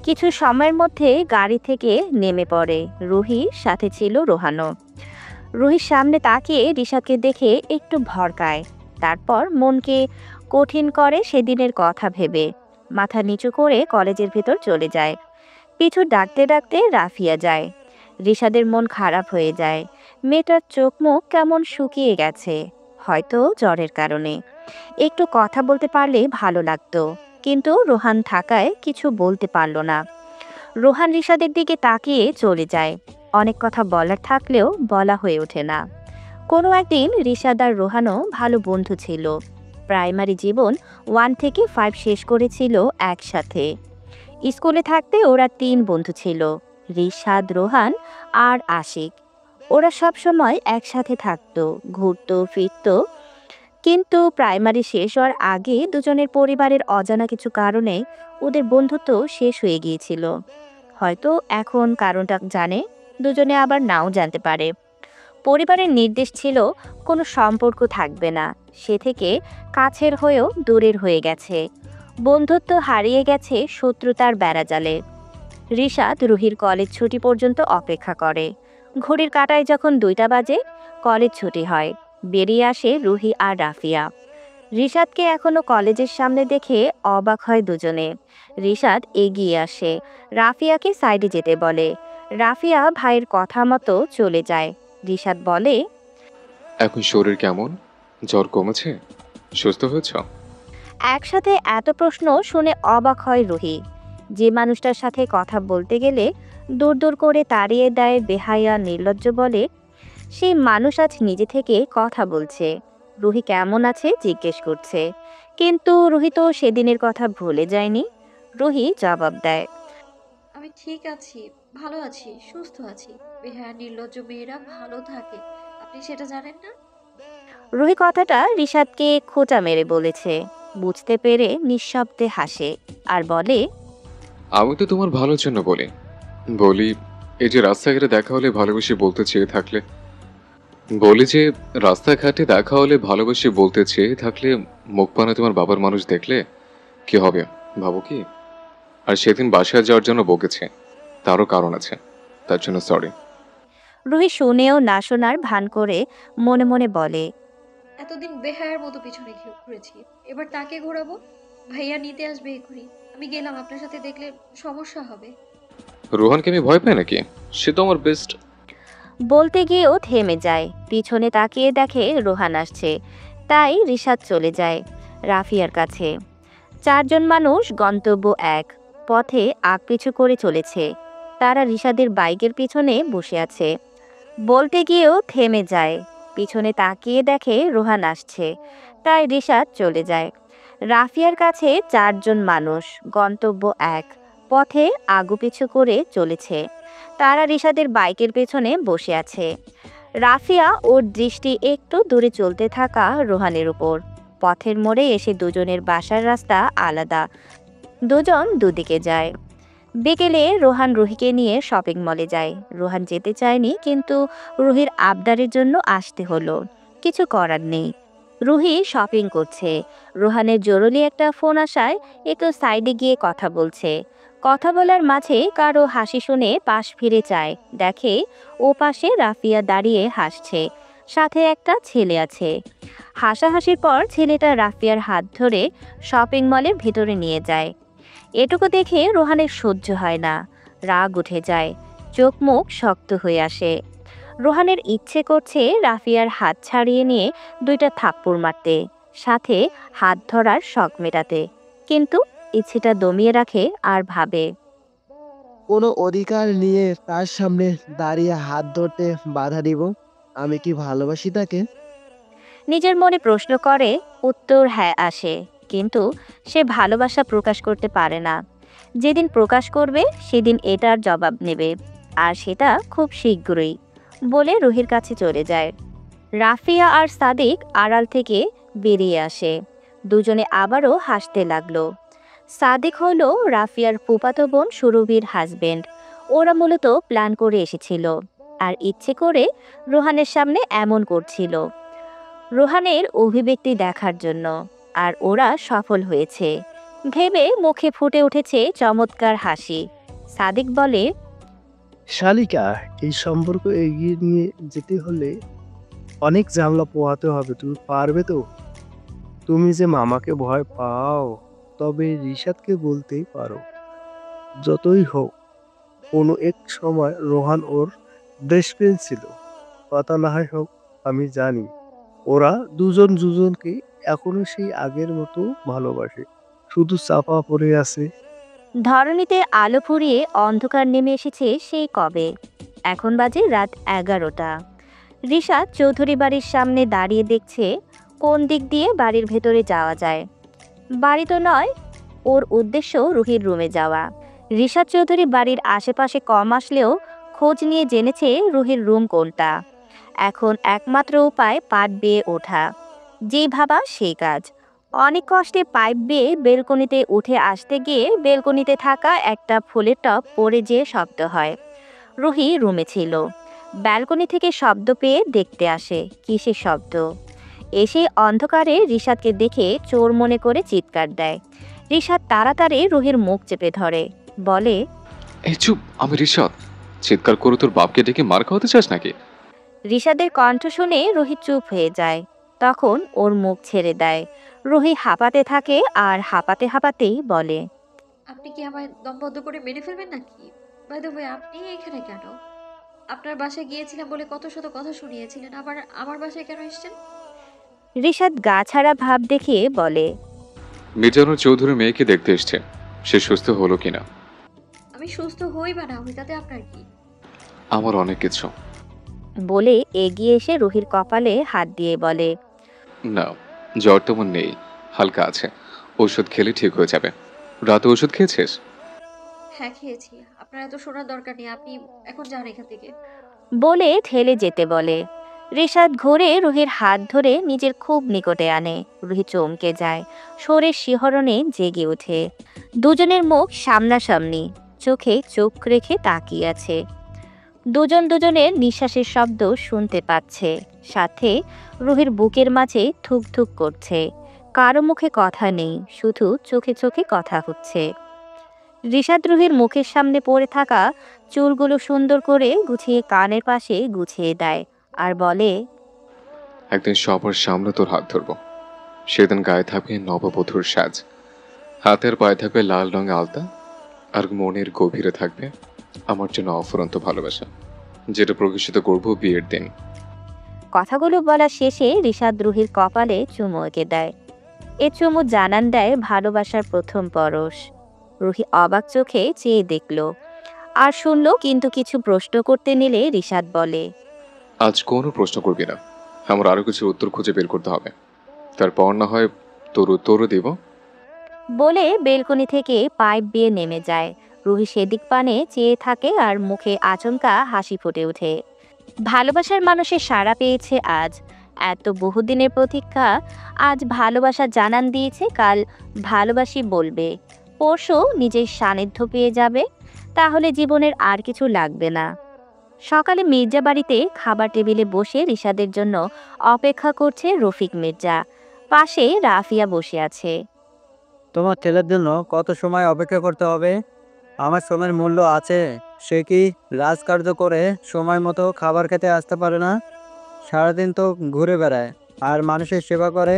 কিছু সময়ের মধ্যে গাড়ি থেকে নেমে পড়ে রুহি, সাথে ছিল রোহানও। রুহির সামনে তাকিয়ে রিশাদকে দেখে একটু ভড়কায়, তারপর মনকে কঠিন করে সেদিনের কথা ভেবে মাথা নিচু করে কলেজের ভেতর চলে যায়। পিছু ডাকতে ডাকতে রাফিয়া যায়। রিশাদের মন খারাপ হয়ে যায়। মেয়েটার চোখ মুখ কেমন শুকিয়ে গেছে, হয়তো জ্বরের কারণে। একটু কথা বলতে পারলে ভালো লাগতো, কিন্তু রোহান থাকায় কিছু বলতে পারল না। রোহান রিশাদের দিকে তাকিয়ে চলে যায়। অনেক কথা বলার থাকলেও বলা হয়ে ওঠে না। কোনো একদিন রিশাদ আর রোহানও ভালো বন্ধু ছিল। প্রাইমারি জীবন 1 থেকে 5 শেষ করেছিল একসাথে। স্কুলে থাকতে ওরা 3 বন্ধু ছিল, রিশাদ, রোহান আর আশিক। ওরা সব সময় একসাথে থাকতো, ঘুরতো ফিরতো। কিন্তু প্রাইমারি শেষ হওয়ার আগে দুজনের পরিবারের অজানা কিছু কারণে ওদের বন্ধুত্ব শেষ হয়ে গিয়েছিল। হয়তো এখন কারণটা জানে, দুজনে আবার নাও জানতে পারে। পরিবারের নির্দেশ ছিল কোনো সম্পর্ক থাকবে না, সে থেকে কাছের হয়েও দূরের হয়ে গেছে। বন্ধুত্ব হারিয়ে গেছে শত্রুতার বেড়াজালে। রিশাদ রুহির কলেজ ছুটি পর্যন্ত অপেক্ষা করে। ঘড়ির কাঁটায় যখন 2টা বাজে, কলেজ ছুটি হয়। বেরিয়ে আসে রুহি আর রাফিয়া। রিশাদকে এখনো কলেজের সামনে দেখে অবাক হয় দুজনে। রিশাদ এগিয়ে আসে, রাফিয়াকে সাইডে যেতে বলে। রাফিয়া ভাইয়ের কথা মতো চলে যায়। রিশাদ বলে, এখন শরীর কেমন? জ্বর কমেছে? সুস্থ হয়েছ? একসাথে এত প্রশ্ন শুনে অবাক হয় রুহি। যে মানুষটার সাথে কথা বলতে গেলে দূর দূর করে তাড়িয়ে দেয়, বেহায়া নির্লজ্জ বলে, সেই মানুষ আজ নিজে থেকে কথা বলছে। রুহি কেমন আছে জিজ্ঞেস করছে, কিন্তু রুহি তো সেদিনের কথা ভুলে যায়নি। রুহি জবাব দেয়, আমি ঠিক আছি, ভালো আছি, সুস্থ আছি। বেহায়া নির্লজ্জ মেয়েরা ভালো থাকে, আপনি সেটা জানেন না? রুহি কথাটা রিশাদকে খোঁচা মেরে বলেছে। বুঝতে পেরে নিঃশব্দে হাসে আর বলে, আমি তো তোমার ভালোর জন্য বলি। এই যে রাস্তাঘাটে দেখা হলে ভালোবেসে বলতে চেয়ে থাকলে, বলি যে রাস্তাঘাটে দেখা হলে ভালোবেসে বলতে চেয়ে থাকলে মুখ পানে তোমার বাবার মানুষ দেখলে কি হবে ভাবো কি? আর সেদিন বাসায় যাওয়ার জন্য বকেছে, তারও কারণ আছে, তার জন্য সরি। রুহি শুনেও না শোনার ভান করে মনে মনে বলে, এতদিন বেহায়ার মতো পিছনে ঘুরেছি, এবার তাকে ঘোরাবো? ভাইয়া নিতে আসবে এক্ষুনি, আমি গেলাম, আপনার সাথে দেখলে সমস্যা হবে। রোহানকে আমি ভয় পাই নাকি? সে তো আমার বেস্ট। বলতে গিয়েও থেমে যায়। পিছনে তাকিয়ে দেখে রোহান আসছে, তাই রিশাদ চলে যায় রাফিয়ার কাছে। 4 জন মানুষ, গন্তব্য এক। পথে আগপিছু করে চলেছে। তারা রিশাদের বাইকের পিছনে বসে আছে। বলতে গিয়েও থেমে যায়। পিছনে তাকিয়ে দেখে রোহান আসছে, তাই রিশাদ চলে যায়। রাফিয়ার কাছে 4 জন মানুষ, গন্তব্য এক। পথে আগুপিছু করে চলেছে। তারা রিশাদের বাইকের পেছনে বসে আছে। রাফিয়া ওর দৃষ্টি একটু দূরে চলতে থাকা রোহানের উপর। পথের মোড়ে এসে দুজনের বাসার রাস্তা আলাদা, দুজন দুদিকে যায়। বিকেলে রোহান রুহিকে নিয়ে শপিং মলে যায়। রোহান যেতে চায়নি, কিন্তু রুহির আবদারের জন্য আসতে হলো, কিছু করার নেই। রুহি শপিং করছে। রোহানের জরুরি একটা ফোন আসায় একটু সাইডে গিয়ে কথা বলছে। কথা বলার মাঝে কারো হাসি শুনে পাশ ফিরে চায়, দেখে ও পাশে রাফিয়া দাঁড়িয়ে হাসছে, সাথে একটা ছেলে আছে। হাসাহাসির পর ছেলেটা রাফিয়ার হাত ধরে শপিং মলের ভিতরে নিয়ে যায়। এটুকু দেখে রোহানের সহ্য হয় না, রাগ উঠে যায়, চোখ মুখ শক্ত হয়ে আসে। রোহানের ইচ্ছে করছে রাফিয়ার হাত ছাড়িয়ে নিয়ে দুইটা থাপ্পড় মারতে, সাথে হাত ধরার শখ মেটাতে, কিন্তু ইচ্ছেটা দমিয়ে রাখে আর ভাবে, কোনো অধিকার নিয়ে তার সামনে দাঁড়িয়ে হাত ধরতে বাধা দিব? আমি কি ভালোবাসি তাকে? নিজের মনে প্রশ্ন করে, উত্তর হ্যাঁ আসে, কিন্তু সে ভালোবাসা প্রকাশ করতে পারে না। যেদিন প্রকাশ করবে সেদিন এটার জবাব নেবে, আর সেটা খুব শীঘ্রই, বলে রুহির কাছে চলে যায়। রাফিয়া আর সাদিক আড়াল থেকে বেরিয়ে আসে। দুজনে আবারও হাসতে লাগলো। সাদিক হলো রাফিয়ার ফুফাতো বোন সুরভির হাজবেন্ড। ওরা মূলত প্ল্যান করে এসেছিল, আর ইচ্ছে করে রোহানের সামনে এমন করছিল রোহানের অভিব্যক্তি দেখার জন্য, আর ওরা সফল হয়েছে ভেবে মুখে ফুটে উঠেছে চমৎকার হাসি। সাদিক বলে, শালিকা, এই সম্পর্ক এগিয়ে নিয়ে যেতে হলে অনেক ঝামেলা পোহাতে হবে। তুমি পারবে তো? তুমি যে মামাকে ভয় পাও, তবে রিশাদকে বলতেই পারো। যতই হোক, কোনো এক সময় রোহান ওর বেস্ট ফ্রেন্ড ছিল। কথা না হয় হোক, আমি জানি ওরা দুজন দুজনকে এখনো সেই আগের মতো ভালোবাসে, শুধু চাপা পড়ে আছে। ধরণীতে আলো ফুরিয়ে অন্ধকার নেমে এসেছে সেই কবে। এখন বাজে রাত 11টা। রিশাদ চৌধুরী বাড়ির সামনে দাঁড়িয়ে দেখছে কোন দিক দিয়ে বাড়ির ভেতরে যাওয়া যায়। বাড়ি তো নয়, ওর উদ্দেশ্য রুহির রুমে যাওয়া। রিশাদ চৌধুরী বাড়ির আশেপাশে কম আসলেও খোঁজ নিয়ে জেনেছে রুহির রুম কোনটা। এখন একমাত্র উপায় পাট বেয়ে ওঠা। যেই ভাবা সেই কাজ। অনেক কষ্টে পাইপ বেয়ে বেলকনিতে উঠে আসতে গিয়ে বেলকনিতে থাকা একটা ফুলের টব পড়ে যেয়ে শব্দ হয়। রুহি রুমে ছিল। ব্যালকনি থেকে শব্দ পেয়ে দেখতে আসে কিসের শব্দ। এসে অন্ধকারে রিশাদকে দেখে চোর মনে করে চিৎকার দেয়। রিশাদ তাড়াতাড়ি রুহির মুখ চেপে ধরে, বলে, এই চুপ, আমি রিশাদ। চিৎকার করে তোর বাপকে ডেকে মার খাওয়াতে চাস নাকি? রিশাদের কণ্ঠ শুনে রুহি চুপ হয়ে যায়। তখন ওর মুখ ছেড়ে দেয়। রুহি হাঁপাতে থাকে আর হাঁপাতে হাঁপাতেই বলে, আপনি কি আমায় দমবদ্ধ করে মেরে ফেলবেন নাকি? বাই দ্য ওয়ে, আপনি এখানে কেন? আপনার বাসায় গিয়েছিলাম বলে কত শত কথা শুনিয়েছিলেন, আবার আমার বাসায় কেন এসেছেন? রিশাদ গা ছাড়া ভাব দেখিয়ে বলে, মিজানুর চৌধুরী মেয়েকে দেখতে এসছে, সে সুস্থ হলো কিনা। আমি সুস্থ হই বা না হই তাতে আপনার কি? আমার অনেক কিছু। বলে এগিয়ে এসে রুহির কপালে হাত দিয়ে বলে, না, জ্বর তেমন নেই, হালকা আছে। ওষুধ খেলে ঠিক হয়ে যাবে। রাতে ওষুধ খেয়েছিস? হ্যাঁ খেয়েছি। আপনার এত শোনার দরকার নেই, আপনি এখন যান এখান থেকে। বলে ঠেলে যেতে বলে। রিশাদ ঘুরে রুহির হাত ধরে নিজের খুব নিকটে আনে। রুহি চমকে যায়, শরীর শিহরণে জেগে ওঠে। দুজনের মুখ সামনাসামনি, চোখে চোখ রেখে তাকিয়ে আছে। দুজন দুজনের নিঃশ্বাসের শব্দ শুনতে পাচ্ছে, সাথে রুহির বুকের মাঝে থুকথুক করছে। কারো মুখে কথা নেই, শুধু চোখে চোখে কথা হচ্ছে। রিশাদ রুহির মুখের সামনে পড়ে থাকা চুলগুলো সুন্দর করে গুছিয়ে কানের পাশে গুছিয়ে দেয় আর বলে, একদিন সবার সামনে তোর হাত ধরবো। সেদিন গায়ে থাকবে নববধূর সাজ, হাতের পায়ে থাকবে লাল রঙে আলতা, আর মনের গভীরে থাকবে আমার জন্য অফুরন্ত ভালোবাসা, যেটা প্রকাশিত করবো বিয়ের দিন। কথাগুলো বলা শেষে রিশাদ রুহির কপালে চুমু এঁকে দেয়। এ চুমু জানান দেয় ভালোবাসার প্রথম পরশ। রুহি অবাক চোখে চেয়ে দেখল আর শুনল, কিন্তু কিছু প্রশ্ন করতে নিলে রিশাদ বলে, আজ কোনো প্রশ্ন করবি না, আমার আরো কিছু উত্তর খুঁজে বের করতে হবে, তারপর না হয় তোর উত্তরও দিব। বলে বেলকনি থেকে পাইপ বেয়ে নেমে যায়। রুহি সেদিক পানে চেয়ে থাকে আর মুখে আচমকা হাসি ফুটে ওঠে। ভালোবাসার মানুষের সাড়া পেয়েছে আজ। এত বহুদিনের প্রতীক্ষা আজ ভালোবাসা জানান দিয়েছে, কাল ভালোবাসি বলবে, পরশু নিজের সান্নিধ্য পেয়ে যাবে। তাহলে জীবনের আর কিছু লাগবে না। সকালে মির্জা বাড়িতে খাবার টেবিলে বসে রিশাদের জন্য অপেক্ষা করছে রফিক মির্জা। পাশে রাফিয়া বসে আছে। তোমার ছেলের জন্য কত সময় অপেক্ষা করতে হবে? আমার সময়ের মূল্য আছে। সে কি রাজকার্য করে সময় মতো খাবার খেতে আসতে পারে না? সারাদিন তো ঘুরে বেড়ায় আর মানুষের সেবা করে,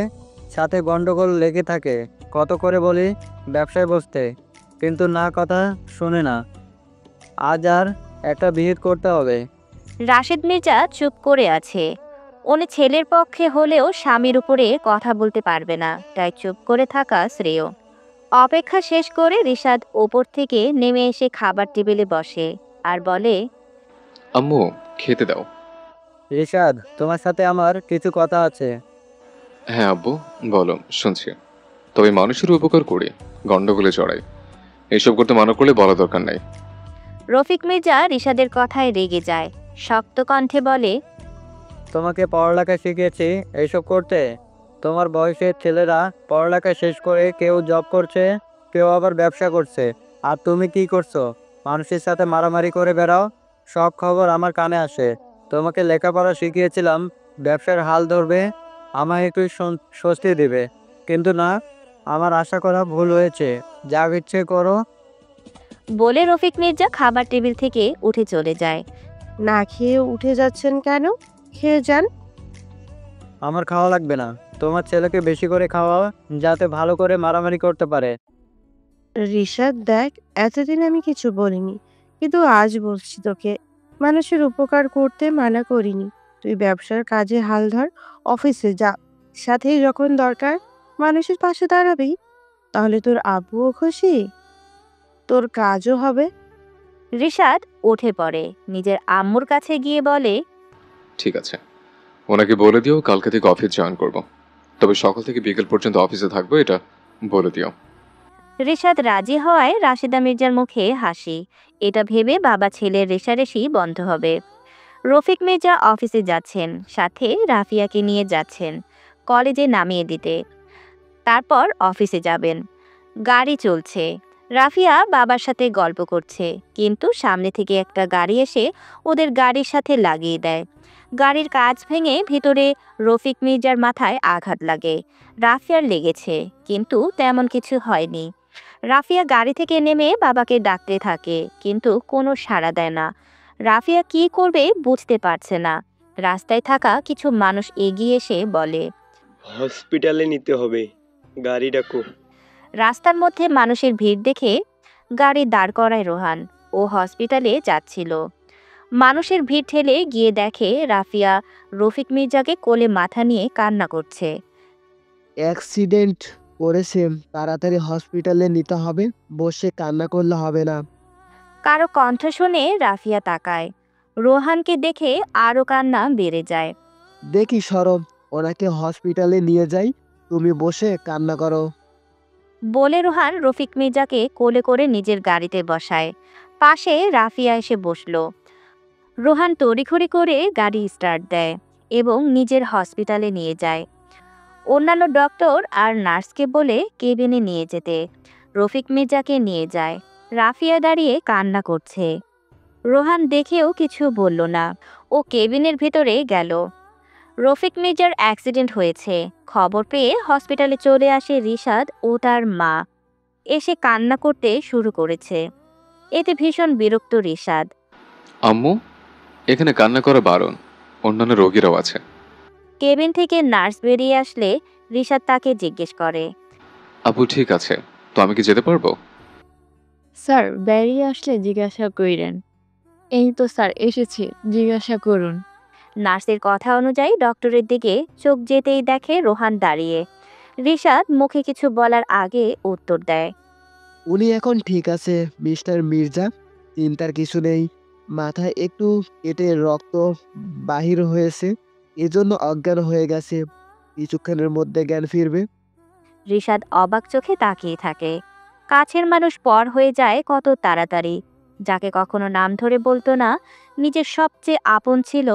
সাথে গন্ডগোল লেগে থাকে। কত করে বলি ব্যবসায় বসতে, কিন্তু না, কথা শোনে না। আজ আর একটা বিহিত করতে হবে। রাশেদ মির্জা চুপ করে আছে। উনি ছেলের পক্ষে হলেও স্বামীর উপরে কথা বলতে পারবে না, তাই চুপ করে থাকা শ্রেয়। অপেক্ষা শেষ করে রিশাদ ওপর থেকে নেমে এসে খাবার টেবিলে বসে আর বলে, আম্মু, খেতে দাও। রিশাদ, তোমার সাথে আমার কিছু কথা আছে। হ্যাঁ আব্বু, বলো, শুনছি। তবে মানুষের উপকার করে গন্ডগোলে জড়াই, এসব করতে মানা করলে বলা দরকার নাই। রফিক মির্জা রিশাদের কথায় রেগে যায়, শক্ত কণ্ঠে বলে, তোমাকে পড়ালেখা শিখিয়েছি এইসব করতে? তোমার বয়সের ছেলেরা পড়ালেখা শেষ করে কেউ জব করছে, কেউ আবার ব্যবসা করছে, আর তুমি কি করছো? মানুষের সাথে মারামারি করে বেড়াও। সব খবর আমার কানে আসে। তোমাকে লেখাপড়া শিখিয়েছিলাম ব্যবসার হাল ধরবে, আমায় একটু স্বস্তি দিবে, কিন্তু না, আমার আশা করা ভুল হয়েছে। যা ইচ্ছে করো। বলে রফিক মির্জা খাবার টেবিল থেকে উঠে চলে যায়। না খেয়ে উঠে যাচ্ছেন কেন? খেয়ে যান। আমার খাওয়া লাগবে না। তোমার ছেলেকে বেশি করে খাওয়াও, যাতে ভালো করে মারামারি করতে পারে। রিশাদ দেখ, এতদিন আমি কিছু বলিনি, কিন্তু আজ বলছি তোকে, মানুষের উপকার করতে মানা করিনি। তুই ব্যবসার কাজে হাল ধর, অফিসে যা, সাথেই যখন দরকার মানুষের পাশে দাঁড়াবি। তাহলে তোর আব্বুও খুশি, তোর কাজও হবে। রিশাদ উঠে পড়ে, নিজের আম্মুর কাছে গিয়ে বলে, ঠিক আছে, ওনাকে বলে দিও কালকে থেকে অফিস জয়েন করব। তবে সকাল থেকে বিকেল পর্যন্ত অফিসে থাকবো, এটা বলে দিও। রিশাদ রাজি হওয়ায় রাশেদা মির্জার মুখে হাসি। এটা ভেবে বাবা ছেলের রেষারেষি বন্ধ হবে। রফিক মির্জা অফিসে যাচ্ছেন, সাথে রাফিয়াকে নিয়ে যাচ্ছেন কলেজে নামিয়ে দিতে। তারপর অফিসে যাবেন। গাড়ি চলছে। রাফিয়া বাবার সাথে গল্প করছে, কিন্তু সামনে থেকে একটা গাড়ি এসে ওদের গাড়ির সাথে লাগিয়ে দেয়। গাড়ির কাঁচ ভেঙে ভিতরে রফিক মির্জার মাথায় আঘাত লাগে। রাফিয়ার লেগেছে, কিন্তু তেমন কিছু হয়নি। রাফিয়া গাড়ি থেকে নেমে বাবাকে ডাকতে থাকে, কিন্তু কোনো সাড়া দেয় না। রাফিয়া কি করবে বুঝতে পারছে না। রাস্তায় থাকা কিছু মানুষ এগিয়ে এসে বলে, হসপিটালে নিতে হবে, গাড়ি ডাকো। রাস্তার মধ্যে মানুষের ভিড় দেখে গাড়ি দাঁড় করায় রোহান। ও হসপিটালে যাচ্ছিল। মানুষের ভিড় ঠেলে গিয়ে দেখে রাফিয়া রফিক মির্জাকে কোলে মাথা নিয়ে কান্না করছে। অ্যাক্সিডেন্ট করেছে, তাড়াতাড়ি হসপিটালে নিতে হবে, বসে কান্না করলে হবে না। কারো কণ্ঠ শুনে রাফিয়া তাকায়। রোহানকে দেখে আরও কান্না বেড়ে যায়। দেখি সরব, ওনাকে হসপিটালে নিয়ে যাই, তুমি বসে কান্না করো। বলে রোহান রফিক মির্জাকে কোলে করে নিজের গাড়িতে বসায়। পাশে রাফিয়া এসে বসলো। রোহান তড়িঘড়ি করে গাড়ি স্টার্ট দেয় এবং নিজের হসপিটালে নিয়ে যায়। অন্যান্য ডক্টর আর নার্সকে বলে কেবিনে নিয়ে যেতে। রফিক মির্জাকে নিয়ে যায়। রাফিয়া দাঁড়িয়ে কান্না করছে। রোহান দেখেও কিছু বলল না। ও কেবিনের ভেতরে গেল। রফিক মির্জার অ্যাক্সিডেন্ট হয়েছে খবর পেয়ে হসপিটালে চলে আসে রিশাদ ও তার মা। এসে কান্না করতে শুরু করেছে। এতে ভীষণ বিরক্ত রিশাদ। আম্মু, এখানে কান্না করা বারণ, অন্যান্য রোগীরাও আছে। কেবিন থেকে নার্স বেরিয়ে আসলে রিশাদ তাকে জিজ্ঞেস করে, আপু ঠিক আছে, তো আমি কি যেতে পারবো? স্যার বেরিয়ে আসলে জিজ্ঞাসা কইরেন। এই তো স্যার এসেছি, জিজ্ঞাসা করুন। নার্সের কথা অনুযায়ী ডক্টরের দিকে চোখ যেতেই দেখে রোহান দাঁড়িয়ে। রিশাদ মুখে কিছু বলার আগে উত্তর দেয়, উনি এখন ঠিক আছে মিস্টার মির্জা, চিন্তার কিছু নেই। মাথায় একটু কেটে রক্ত বাহির হয়েছে, এজন্য অজ্ঞান হয়ে গেছে, কিছুক্ষণের মধ্যে জ্ঞান ফিরবে। রিশাদ অবাক চোখে তাকিয়ে থাকে। কাছের মানুষ পর হয়ে যায় কত তাড়াতাড়ি। যাকে কখনো নাম ধরে বলতো না, নিজের সবচেয়ে আপন ছিল,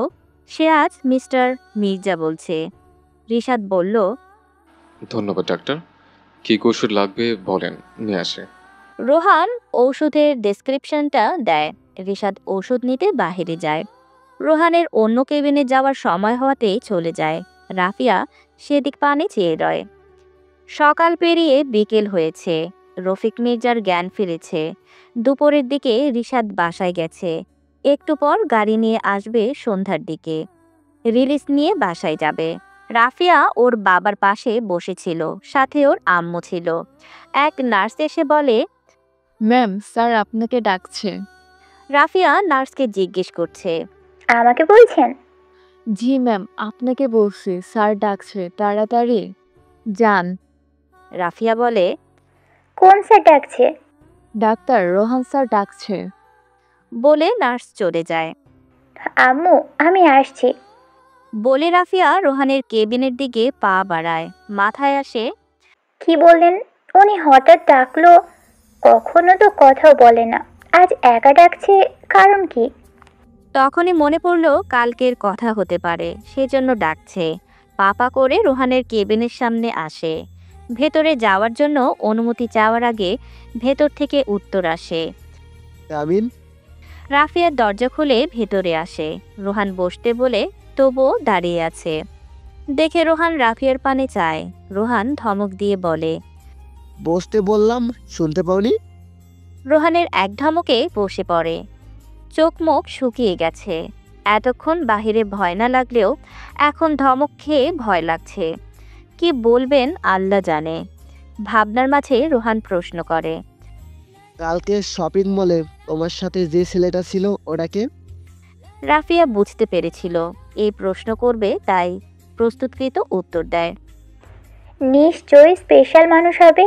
সে আজ মিস্টার মির্জা বলছে। রিশাদ বলল, ধন্যবাদ ডাক্তার। কি ওষুধ লাগবে বলেন, নিয়ে আসে। রোহান ঔষধের ডেসক্রিপশনটা দেয়। রিশাদ ওষুধ নিতে বাহিরে যায়। রোহানের অন্য কেবিনে যাওয়ার সময় হওয়াতেই চলে যায়। রাফিয়া সেদিক পানে চেয়ে রয়। সকাল পেরিয়ে বিকেল হয়েছে। রফিক মির্জার জ্ঞান ফিরেছে। দুপুরের দিকে রিশাদ বাসায় গেছে। একটু পর গাড়ি নিয়ে আসবে সন্ধ্যার দিকে। রিলিজ নিয়ে বাসায় যাবে। রাফিয়া ওর বাবার পাশে বসেছিল, সাথে ওর আম্মু ছিল। এক নার্স এসে বলে, ম্যাম স্যার আপনাকে ডাকছে। রাফিয়া নার্সকে জিজ্ঞেস করছে, আমাকে বলছেন? জি ম্যাম, আপনাকে বলছি, স্যার ডাকছে, তাড়াতাড়ি যান। রাফিয়া বলে, কোন স্যার ডাকছে? ডাক্তার রোহান স্যার ডাকছে। বলে নার্স চলে যায়। আম্মু, আমি আসছি। বলে রাফিয়া রোহানের কেবিনের দিকে পা বাড়ায়। মাথায় আসে, কি বললেন? উনি হঠাৎ ডাকলো, কখনো তো কথাও বলে না, আজ একা ডাকছে, কারণ কি? তখনই মনে পড়লো কালকের কথা হতে পারে, সেজন্য ডাকছে। পাপা করে রোহানের কেবিনের সামনে আসে। ভেতরে যাওয়ার জন্য অনুমতি চাওয়ার আগে ভেতর থেকে উত্তর আসে। আমিন। রাফিয়ার দরজা খুলে ভেতরে আসে। রোহান বসতে বলে তবুও দাঁড়িয়ে আছে। দেখে রোহান রাফিয়ার পানে চায়। রোহান ধমক দিয়ে বলে, বসতে বললাম, শুনতে পাওনি? রোহানের এক ধমকে বসে পড়ে। চোখ মুখ শুকিয়ে গেছে। এতক্ষণ বাহিরে ভয় না লাগলেও এখন ধমক খেয়ে ভয় লাগছে। কি বলবেন আল্লাহ জানে। ভাবনার মাঝে রোহান প্রশ্ন করে, কালকে শপিং মলে তোমার সাথে যে ছেলেটা ছিল ওটাকে? রাফিয়া বুঝতে পেরেছিল এই প্রশ্ন করবে, তাই প্রস্তুতকৃত উত্তর দেয়। নিশ্চয়ই স্পেশাল মানুষ হবে,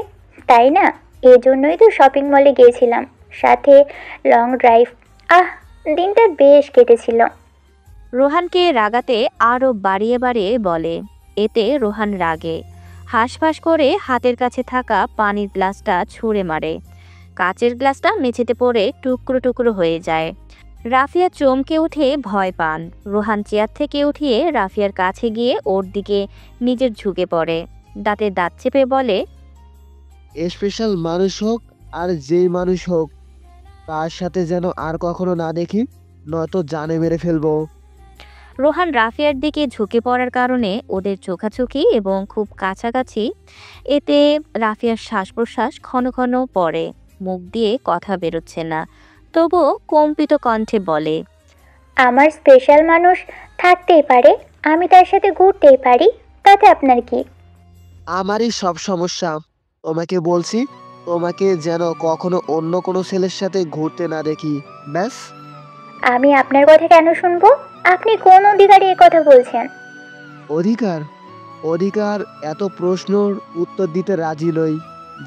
তাই না? এজন্যই তো শপিং মলে গিয়েছিলাম, সাথে লং ড্রাইভ। দিনটা বেশ কেটেছিল। রোহানকে রাগাতে আরও বাড়িয়ে বাড়িয়ে বলে। এতে রোহান রাগে হাঁসফাঁস করে হাতের কাছে থাকা পানির গ্লাসটা ছুঁড়ে মারে। কাচের গ্লাসটা মেঝেতে পড়ে টুকরো টুকরো হয়ে যায়। রাফিয়া চমকে উঠে ভয় পান। রোহান চেয়ার থেকে উঠিয়ে রাফিয়ার কাছে গিয়ে ওর দিকে নিজের ঝুঁকে পড়ে। দাঁতে দাঁত চেপে বলে, স্পেশাল মানুষ হোক আর যেই মানুষ হোক, তার সাথে যেন আর কখনো না দেখি, নয়তো জানে মেরে ফেলবো। রোহান রাফিয়ার দিকে ঝুঁকে পড়ার কারণে ওদের চোখাচোখি এবং খুব কাছাকাছি, এতে রাফিয়ার শ্বাস প্রশ্বাস ঘন ঘন পড়ে। মুখ দিয়ে কথা বেরোচ্ছে না, তবুও কম্পিত কণ্ঠে বলে, আমার স্পেশাল মানুষ থাকতেই পারে, আমি তার সাথে ঘুরতেই পারি, তাতে আপনার কি? আমারই সব সমস্যা। তোমাকে বলছি, তোমাকে যেন কখনো অন্য কোনো ছেলের সাথে ঘুরতে না দেখি, ব্যাস। আমি আপনার কথা কেন শুনবো? আপনি কোন অধিকারে এ কথা বলছেন? অধিকার? অধিকার? এত প্রশ্নর উত্তর দিতে রাজি নই।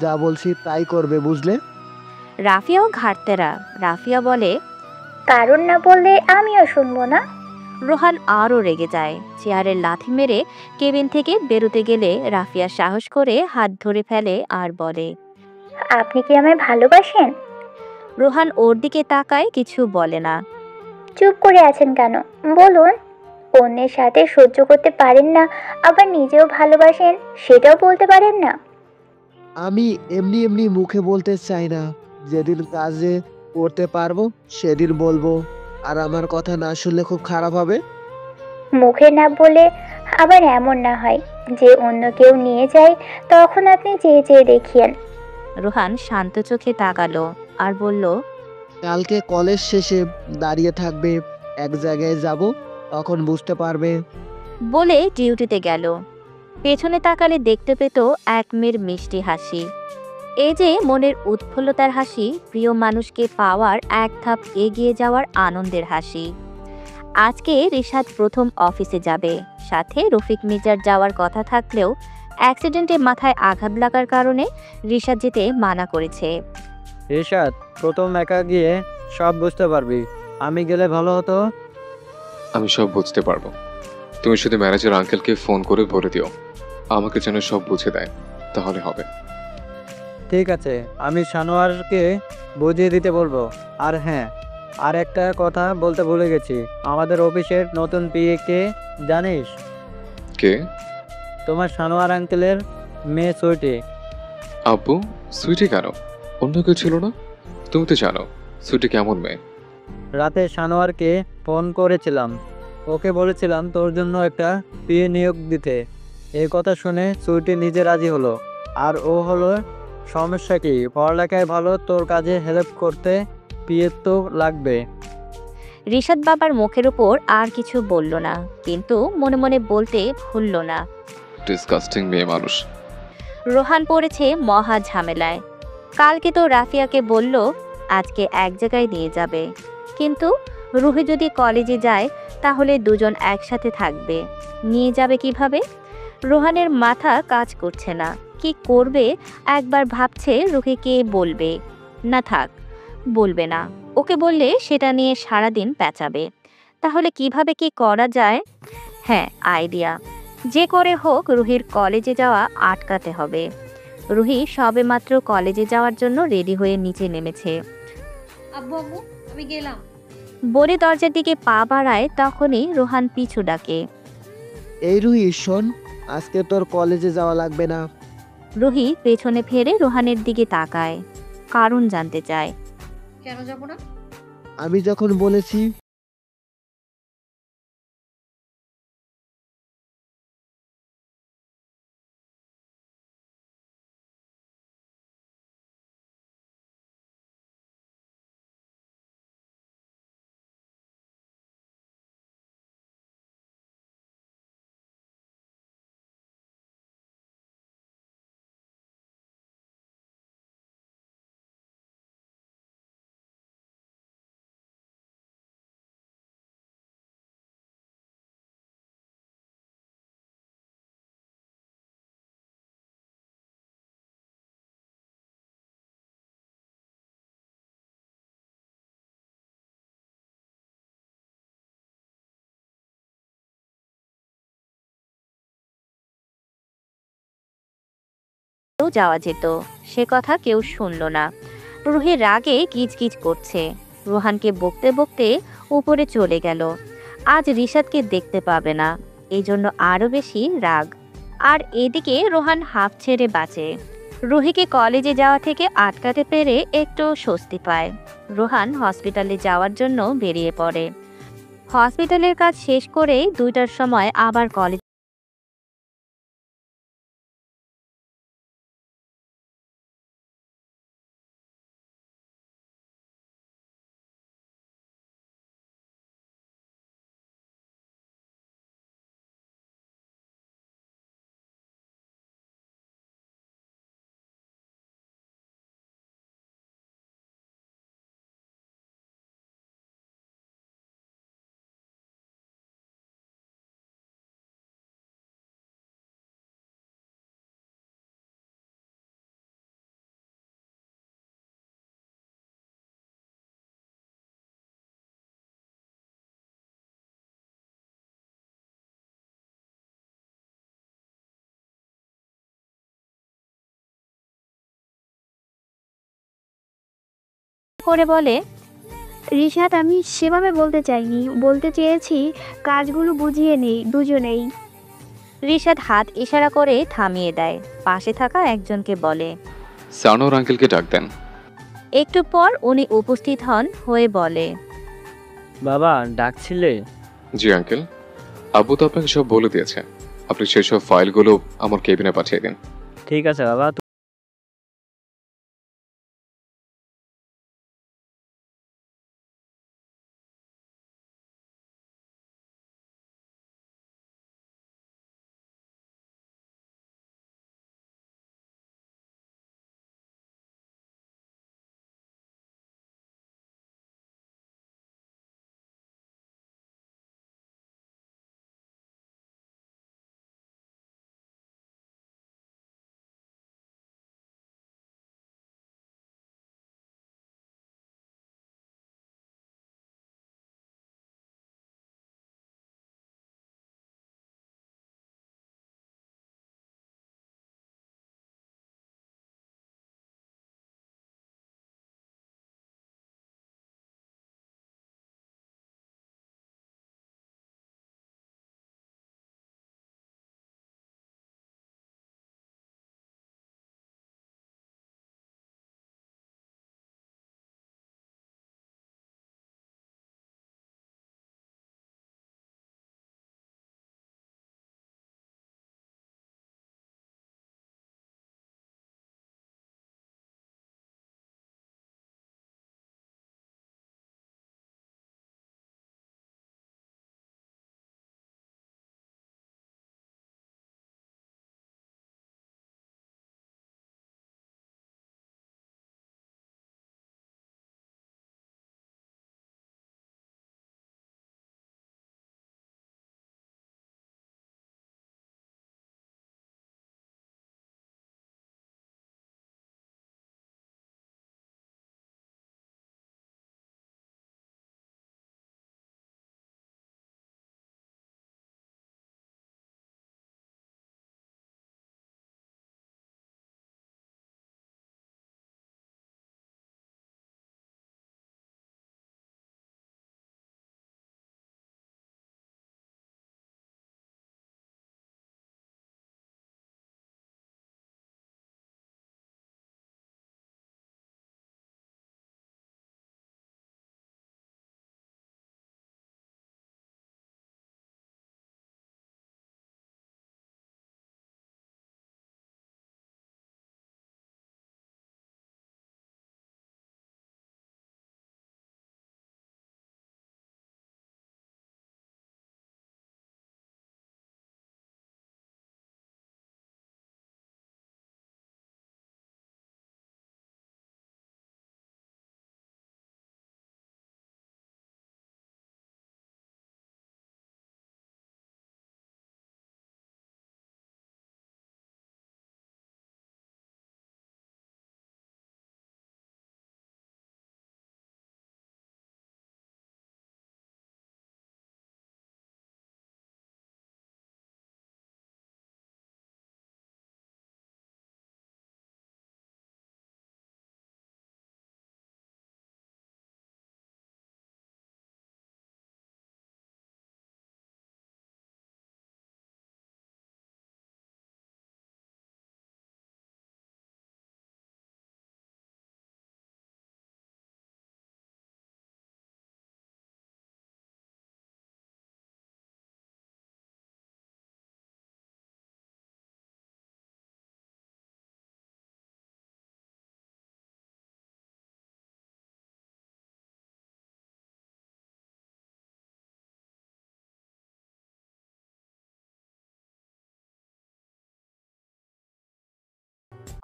যা বলছি তাই করবে, বুঝলে? রাফিয়াও ঘাড়তেরা। রাফিয়া বলে, কারণ না বললে আমিও শুনবো না। রোহান আরও রেগে যায়। চেয়ারের লাথি মেরে কেবিন থেকে বেরোতে গেলে রাফিয়া সাহস করে হাত ধরে ফেলে আর বলে, আপনি কি আমায় ভালোবাসেন? রোহান ওর দিকে তাকায়, কিছু বলে না। চুপ করে আছেন কেন? বলুন। অন্যের সাথে সহ্য করতে পারেন না, আবার নিজেও ভালোবাসেন, সেটাও বলতে পারেন না। আমি এমনি এমনি মুখে বলতে চাই না। যেদিন কাজে করতে পারবো সেদিন বলবো। আর আমার কথা না শুনলে খুব খারাপ হবে। মুখে না বলে আবার এমন না হয় যে অন্য কেউ নিয়ে যায়, তখন আপনি চেয়ে চেয়ে দেখিয়েন। রোহান শান্ত চোখে তাকালো আর বলল, কালকে কলেজ শেষে দাঁড়িয়ে থাকবে, এক জায়গায় যাব, তখন বুঝতে পারবে। বলে ডিউটিতে গেল। পেছনে তাকালে দেখতে পেত এক মেয়ের মিষ্টি হাসি। এই যে মনের উৎফুল্লতার হাসি, প্রিয় মানুষকে পাওয়ার এক ধাপ এগিয়ে যাওয়ার আনন্দের হাসি। আজকে রিশাদ প্রথম অফিসে যাবে। সাথে রফিক মির্জার যাওয়ার কথা থাকলেও অ্যাক্সিডেন্টে মাথায় আঘাত লাগার কারণে রিশাদ যেতে মানা করেছে। রিশাদ, প্রথম একা গিয়ে সব বুঝতে পারবি, আমি গেলে ভালো হতো। আমি সব বুঝতে পারবো। তুমি শুধু ম্যানেজার আঙ্কেলকে ফোন করে বলে দিও আমাকে যেন সব বুঝে দেয়, তাহলে হবে। ঠিক আছে, আমি সানোয়ারকে বুঝিয়ে দিতে বলবো। আর হ্যাঁ, আর একটা কথা বলতে ভুলে গেছি, আমাদের অফিসের নতুন পিএ কে জানিস? কে? তোমার সানোয়ার আঙ্কেলের মেয়ে সুইটি। আব্বু, সুইটি কেন? অন্য কেউ ছিল না? তুমি তো জানো সুইটি কেমন মেয়ে। রাতে সানোয়ারকে ফোন করেছিলাম, ওকে বলেছিলাম তোর জন্য একটা পিএ নিয়োগ দিতে। এই কথা শুনে সুইটি নিজে রাজি হলো। আর ও হলো, সমস্যা কি? পড়ালেখায় ভালো, তোর কাজে হেল্প করতে পিএ তো লাগবে। রিশাদ বাবার মুখের উপর আর কিছু বলল না, কিন্তু মনে মনে বলতে ভুলল না, ডিসকাস্টিং মেয়ে মানুষ। রোহান পড়েছে মহা ঝামেলায়। কালকে তো রাফিয়াকে বলল আজকে এক জায়গায় নিয়ে যাবে, কিন্তু রুহি যদি কলেজে যায় তাহলে দুজন একসাথে থাকবে, নিয়ে যাবে কিভাবে? রোহানের মাথা কাজ করছে না, কি করবে একবার ভাবছে। রুহিকে বলবে না, থাক, বলবে না। ওকে বললে সেটা নিয়ে সারাদিন পেঁচাবে। তাহলে কিভাবে কি করা যায়? হ্যাঁ, আইডিয়া। যে করে হোক রুহির কলেজে যাওয়া আটকাতে হবে। রুহি সবেমাত্র কলেজে যাওয়ার জন্য রেডি হয়ে নিচে নেমেছে। আব্বু আম্মু, আমি গেলাম। বলে দরজার দিকে পা বাড়ায়, তখনই রোহান পিছু ডাকে। এই রুহি শোন, আজকে তোর কলেজে যাওয়া লাগবে না। রুহি পেছনে ফিরে রোহানের দিকে তাকায়, কারণ জানতে চায়। কেন যাব না? আমি যখন বলেছি। যাওয়া যেত, সে কথা কেউ শুনল না। রুহি রাগে কিচকিচ করছে। রোহানকে বকতে বকতে উপরে চলে গেল। আজ রিশাদকে দেখতে পাবে না, এই জন্য আরো বেশি রাগ। আর এদিকে রোহান হাঁফ ছেড়ে বাঁচে। রুহিকে কলেজে যাওয়া থেকে আটকাতে পেরে একটু স্বস্তি পায়। রোহান হসপিটালে যাওয়ার জন্য বেরিয়ে পড়ে। হসপিটালের কাজ শেষ করে 2টার সময় আবার কলেজ করে বলে, রিশাদ, আমি সেভাবে বলতে চাইনি, বলতে চেয়েছি কাজগুলো বুঝিয়ে নেই দুজনেই। রিশাদ হাত ইশারা করে থামিয়ে দেয়। পাশে থাকা একজনকে বলে, সানোর আঙ্কেলকে ডাক দেন। একটু পর উনি উপস্থিত হন হয়ে বলে, বাবা ডাকছিলে? জি আঙ্কেল, আব্বু তো আপনাকে সব বলে দিয়েছে। আপনি সেসব ফাইলগুলো আমার কেবিনে পাঠিয়ে দিন। ঠিক আছে বাবা।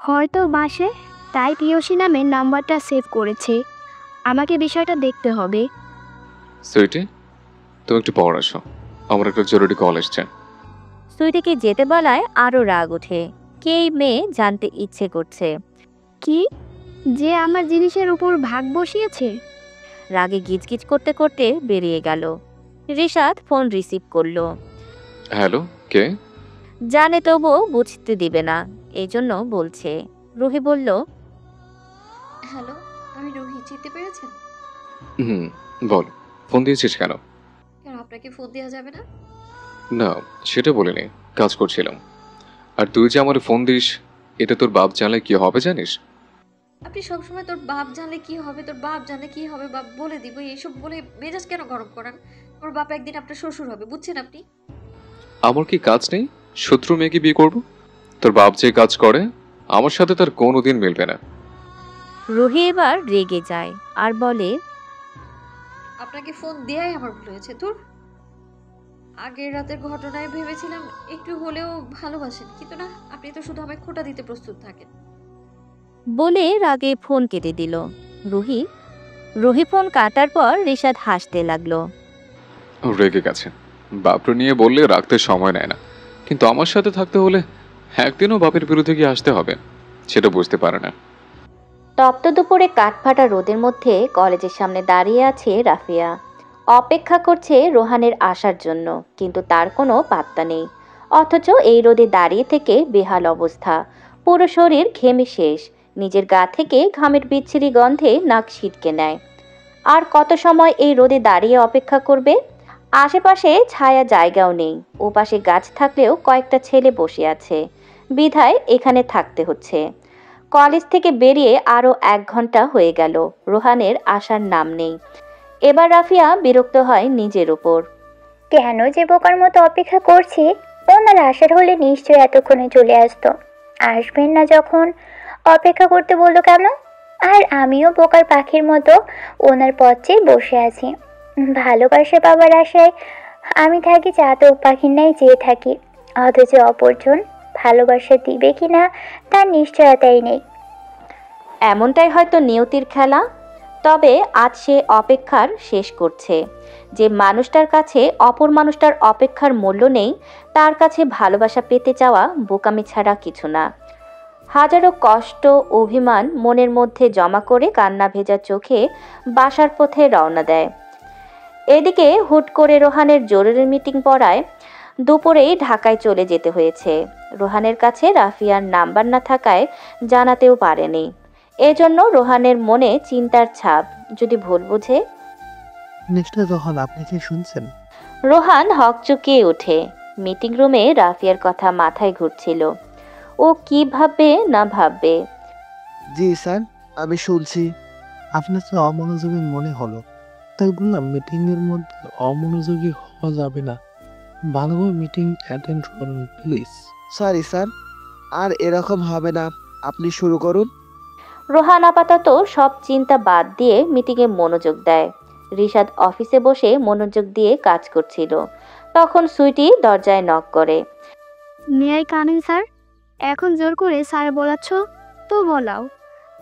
হয়তো বাসে, তাই প্রিয়সী নামের নাম্বারটা সেভ করেছে। আমাকে বিষয়টা দেখতে হবে। সুইটি, তুমি একটু পর আসো, আমার একটা জরুরি কল এসছে। সুইটিকে যেতে বলায় আরও রাগ ওঠে। কে এই মেয়ে জানতে ইচ্ছে করছে। কি? যে আমার জিনিসের উপর ভাগ বসিয়েছে? রাগে গিজগিজ করতে করতে বেরিয়ে গেল। রিশাদ ফোন রিসিভ করলো। হ্যালো, কে? জানে তবুও বুঝতে দিবে না, এই জন্য বলছে। রুহি বলল, হ্যালো, আমি রুহি, চিনতে পেরেছেন? হুম, বল, ফোন দিয়েছিস কেন? কেন, আপনাকে ফোন দেওয়া যাবে না? না, সেটা বলিনি, কাজ করছিলাম। আর তুই যে আমার ফোন দিস, এটা তোর বাপ জানলে কি হবে জানিস? আপনি সবসময় তোর বাপ জানলে কি হবে, তোর বাপ জানলে কি হবে, বাপ বলে দিব, এইসব বলে মেজাজ কেন গরম করান? তোর বাপ একদিন আপনার শ্বশুর হবে, বুঝছেন আপনি? আমার কি কাজ নেই? শত্রু মেয়েকে বিয়ে করব? তোর বাপ যে কাজ করে আমার সাথে তার কোনোদিন মিলবে না। রুহি এবার রেগে যায় আর বলে, আপনাকে ফোন দেয়াই আমার ভুল হয়েছে। তোর আগের রাতের ঘটনায় ভেবেছিলাম একটু হলেও ভালোবাসেন, কিন্তু না, আপনি তো শুধু আমায় খোঁটা দিতে প্রস্তুত থাকেন। বলে রাগে ফোন কেটে দিল। রুহি ফোন কাটার পর রিশাদ হাসতে লাগলো। রেগে গেছে, বাপরে নিয়ে বললে রাখতে সময় নেয় না, কিন্তু আমার সাথে থাকতে হলে একদিনও বাপের বিরুদ্ধে গিয়ে আসতে হবে, সেটা বুঝতে পারে না। তপ্ত দুপুরে কাঠফাটা রোদের মধ্যে কলেজের সামনে দাঁড়িয়ে আছে রাফিয়া। অপেক্ষা করছে রোহানের আসার জন্য, কিন্তু তার কোনো পাত্তা নেই। অথচ এই রোদে দাঁড়িয়ে থেকে বেহাল অবস্থা, পুরো শরীর ঘেমে শেষ। নিজের গা থেকে ঘামের বিচ্ছিরি গন্ধে নাক ছিটকে নেয়। আর কত সময় এই রোদে দাঁড়িয়ে অপেক্ষা করবে? আশেপাশে ছায়া জায়গাও নেই, ওপাশে গাছ থাকলেও কয়েকটা ছেলে বসে আছে, বিধায় এখানে থাকতে হচ্ছে। কলেজ থেকে বেরিয়ে আরও 1 ঘন্টা হয়ে গেল, রোহানের আসার নাম নেই। এবার রাফিয়া বিরক্ত হয় নিজের উপর। কেন যে বোকার মতো অপেক্ষা করছি? ওনার আসার হলে নিশ্চয়ই এতক্ষণে চলে আসতো। আসবেন না যখন, অপেক্ষা করতে বললো কেন? আর আমিও বোকার পাখির মতো ওনার পথ চেয়ে বসে আছি। ভালোবাসে বাবার আশায় আমি থাকি চাতক পাখির ন্যায় চেয়ে থাকি, অথচ অপরজন ভালোবাসা দিবে কিনা তার নিশ্চয়তাই নেই। এমনটাই হয়তো নিয়তির খেলা। তবে আজ সে অপেক্ষার শেষ করছে। যে মানুষটার কাছে অপর মানুষটার অপেক্ষার মূল্য নেই, তার কাছে ভালোবাসা পেতে চাওয়া বোকামি ছাড়া কিছু না। হাজারো কষ্ট অভিমান মনের মধ্যে জমা করে কান্না ভেজা চোখে বাসার পথে রওনা দেয়। এদিকে হুট করে রোহানের জরুরি মিটিং পড়ায় দুপুরেই ঢাকায় চলে যেতে হয়েছে। রোহানের কাছে রাফিয়ার নাম্বার না থাকায় জানাতেও পারেনি। এজন্য রোহানের মনে চিন্তার ছাপ, যদি ভুল বুঝে। মিস্টার রোহান, আপনি কি শুনছেন? রোহান হকচকিয়ে ওঠে। মিটিং রুমে রাফিয়ার কথা মাথায় ঘুরছিল। ও কি ভাববে না ভাববে। জি স্যার, আমি শুনছি। আপনার তো অমনোযোগী মনে হলো, তাই বললাম মিটিং এর মধ্যে অমনোযোগী হওয়া যাবে না। ভালোভাবে মিটিং অ্যাটেন্ড করুন প্লিজ। সরি স্যার, আর এরকম হবে না, আপনি শুরু করুন। রোহান আপাতত সব চিন্তা বাদ দিয়ে মিটিংয়ে মনোযোগ দেয়। রিশাদ অফিসে বসে মনোযোগ দিয়ে কাজ করছিল। তখন সুইটি দরজায় নক করে। May I come in sir? এখন জোর করে স্যার বলাচ্ছ তো বলাও।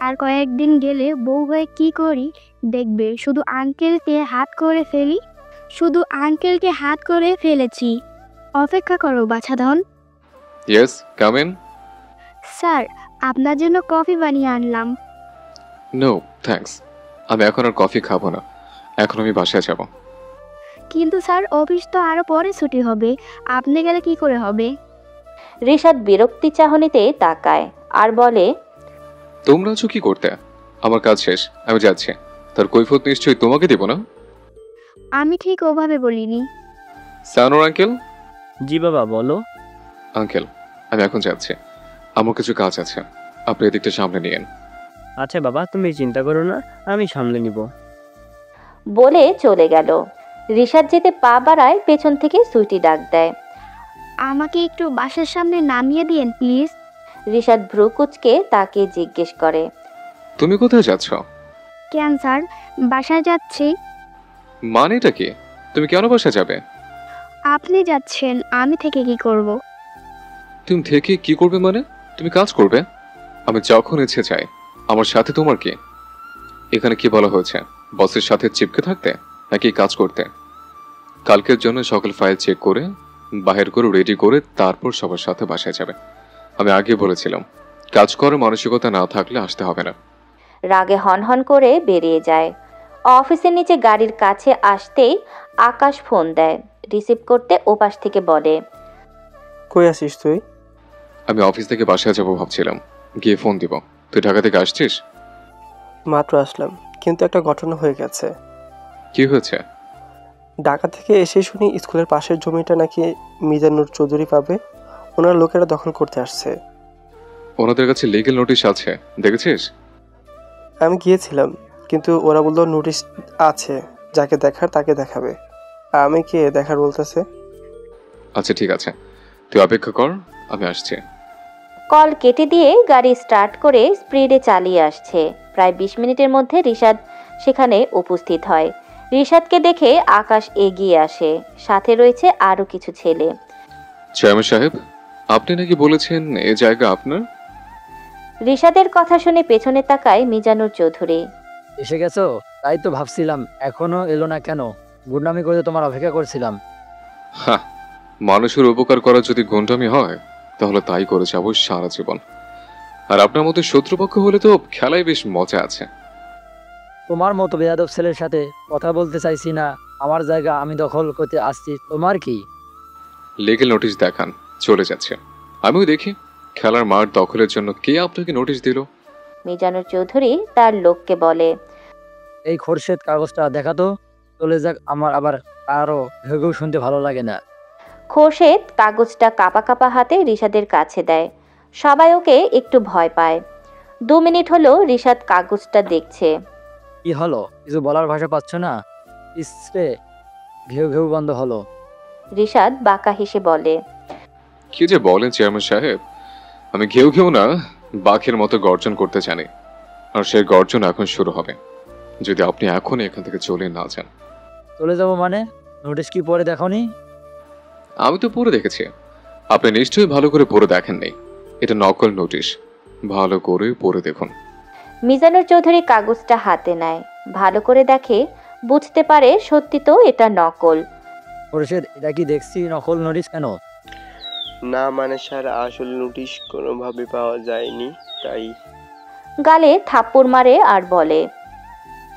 আর কয়েকদিন গেলে বউ হয়ে কি করি দেখবে। শুধু আঙ্কেলকে হাত করে ফেলেছি। অপেক্ষা করো বাছাধন। Yes, come in. স্যার, আপনার জন্য কফি বানিয়ে আনলাম। নো থ্যাঙ্কস, আমি এখন আর কফি খাবো না, এখন আমি বাসায় যাব। কিন্তু স্যার, অফিস তো আরো পরে ছুটি হবে, আপনি গেলে কি করে হবে? রিশাদ বিরক্তি চাহনিতে তাকায় আর বলে, তোমরা আছো কি করতে? আমার কাজ শেষ, আমি যাচ্ছি। তার কৈফিয়ত নিশ্চয়ই তোমাকে দেব না। আমি ঠিক ওভাবে বলিনি। সানোর আঙ্কেল। জি বাবা, বলো। আঙ্কেল, আমি এখন যাচ্ছি, আমার কিছু কাজ আছে, আপনি এদিকটা সামনে নিয়েন। আচ্ছা বাবা, তুমি চিন্তা করো না, আমি সামলে নিব। বলে চলে গেল। রিশাদ যেতে পা বাড়ায়, পেছন থেকে সুইটি ডাক দেয়, আমাকে একটু বাসার সামনে নামিয়ে দিন প্লিজ। রিশাদ ভ্রু কুচকে তাকে জিজ্ঞেস করে, তুমি কোথায় যাচ্ছ? কেন স্যার, বাসায় যাচ্ছি। মানেটা কি? তুমি কেন বাসায় যাবে? আপনি যাচ্ছেন, আমি থেকে কি করব? তুমি থেকে কি করবে মানে? তুমি কাজ করবে? আমি যখন ইচ্ছে চাই। আমার সাথে তোমার কি? এখানে কি বলা হয়েছে? বসের সাথে চিপকে থাকতে নাকি কাজ করতে? কালকের জন্য সকল ফাইল চেক করে বাহির করে রেডি করে তারপর সবার সাথে বাসায় যাবে। আমি আগে বলেছিলাম, কাজ করার মানসিকতা না থাকলে আসতে হবে না। রাগে হনহন করে বেরিয়ে যায়। অফিসের নিচে গাড়ির কাছে আসতেই আকাশ ফোন দেয়। রিসিভ করতে ওপাশ থেকে বলে, কই আছিস তুই? আমি অফিস থেকে বাসায় যাবো ভাবছিলাম, গিয়ে ফোন দিব। তুই ঢাকা থেকে আসছিস? মাত্র আসলাম, কিন্তু একটা ঘটনা হয়ে গেছে। কি হয়েছে? ঢাকা থেকে এসে শুনি স্কুলের পাশের জমিটা নাকি মিজানুর চৌধুরী পাবে। ওনার লোকেরা দখল করতে আসছে। ওনাদের কাছে লিগ্যাল নোটিশ আছে, দেখেছিস? আমি গিয়েছিলাম, কিন্তু ওরা বললো নোটিশ আছে, যাকে দেখার তাকে দেখাবে। আমি কে দেখার বলতেছে? আচ্ছা ঠিক আছে, তুই অপেক্ষা কর, আমি আসছি। কল কেটে দিয়ে গাড়ি স্টার্ট করে স্পিডে চালিয়ে আসছে। প্রায় 20 মিনিটের মধ্যে রিশাদ সেখানে উপস্থিত হয়। রিশাদকে দেখে আকাশ এগিয়ে আসে, সাথে রয়েছে আরো কিছু ছেলে। চেয়ারম্যান সাহেব, আপনি নাকি বলেছেন এই জায়গা আপনার? রিশাদের কথা শুনে পেছনে তাকায় মিজানুর চৌধুরী। এসে গেছো? তাই তো ভাবছিলাম এখনো এলো না কেন। গুন্ডামি করে তোমার অপেক্ষা করছিলাম। হ্যাঁ, মানুষের উপকার করা যদি গুন্ডামি হয় তাহলে তাই করে যাবো সারা জীবন। আর আপনার মতো শত্রুপক্ষ হলে তো খেলায় বেশ মজা আছে। তোমার মতো বেয়াদব ছেলের সাথে কথা বলতে চাইছি না। আমার জায়গা আমি দখল করতে আসছি, তোমার কি? লিগ্যাল নোটিশ দেখান, চলে যাচ্ছে। আমিও দেখি খেলার মাঠ দখলের জন্য কে আপনাকে নোটিশ দিল। মিজানুর চৌধুরী তার লোককে বলে, এই খোরশেদ কাগজটা দেখাতো, চলে যাক। আমার আবার আরো ঘেউ শুনতে ভালো লাগে না। খোরশেদ কাগজটা কাপা কাপা হাতে রিশাদের কাছে দেয়। সবাই ওকে একটু ভয় পায়। 2 মিনিট হলো রিশাদ কাগজটা দেখছে। কি হলো? কিছু বলার ভাষা পাচ্ছ না? ইসরে ঘেউ ঘেউ বন্ধ হলো। রিশাদ বাঁকা হেসে বলে, কি যে বলেন চেয়ারম্যান সাহেব, আমি ঘেউ ঘেউ না, বাঘের মতো গর্জন করতে জানি। আর সেই গর্জন এখন শুরু হবে যদি আপনি এখনই এখান থেকে চলে না যান। চলে যাব মানে? নোটিশ কি পরে দেখোনি? আমি তো পড়ে দেখেছি। আপনি নিশ্চয়ই ভালো করে পড়ে দেখেননি। এটা নকল নোটিশ, ভালো করে পড়ে দেখুন। মিজানুর চৌধুরী কাগজটা হাতে নেয়, ভালো করে দেখে, বুঝতে পারে সত্যি তো এটা নকল। খোরশেদ, এটা কি দেখছি নকল নোটিশ কেন? না মানে স্যার, আসলে নোটিশ কোনোভাবে পাওয়া যায়নি, তাই। গালে থাপ্পড় মারে আর বলে,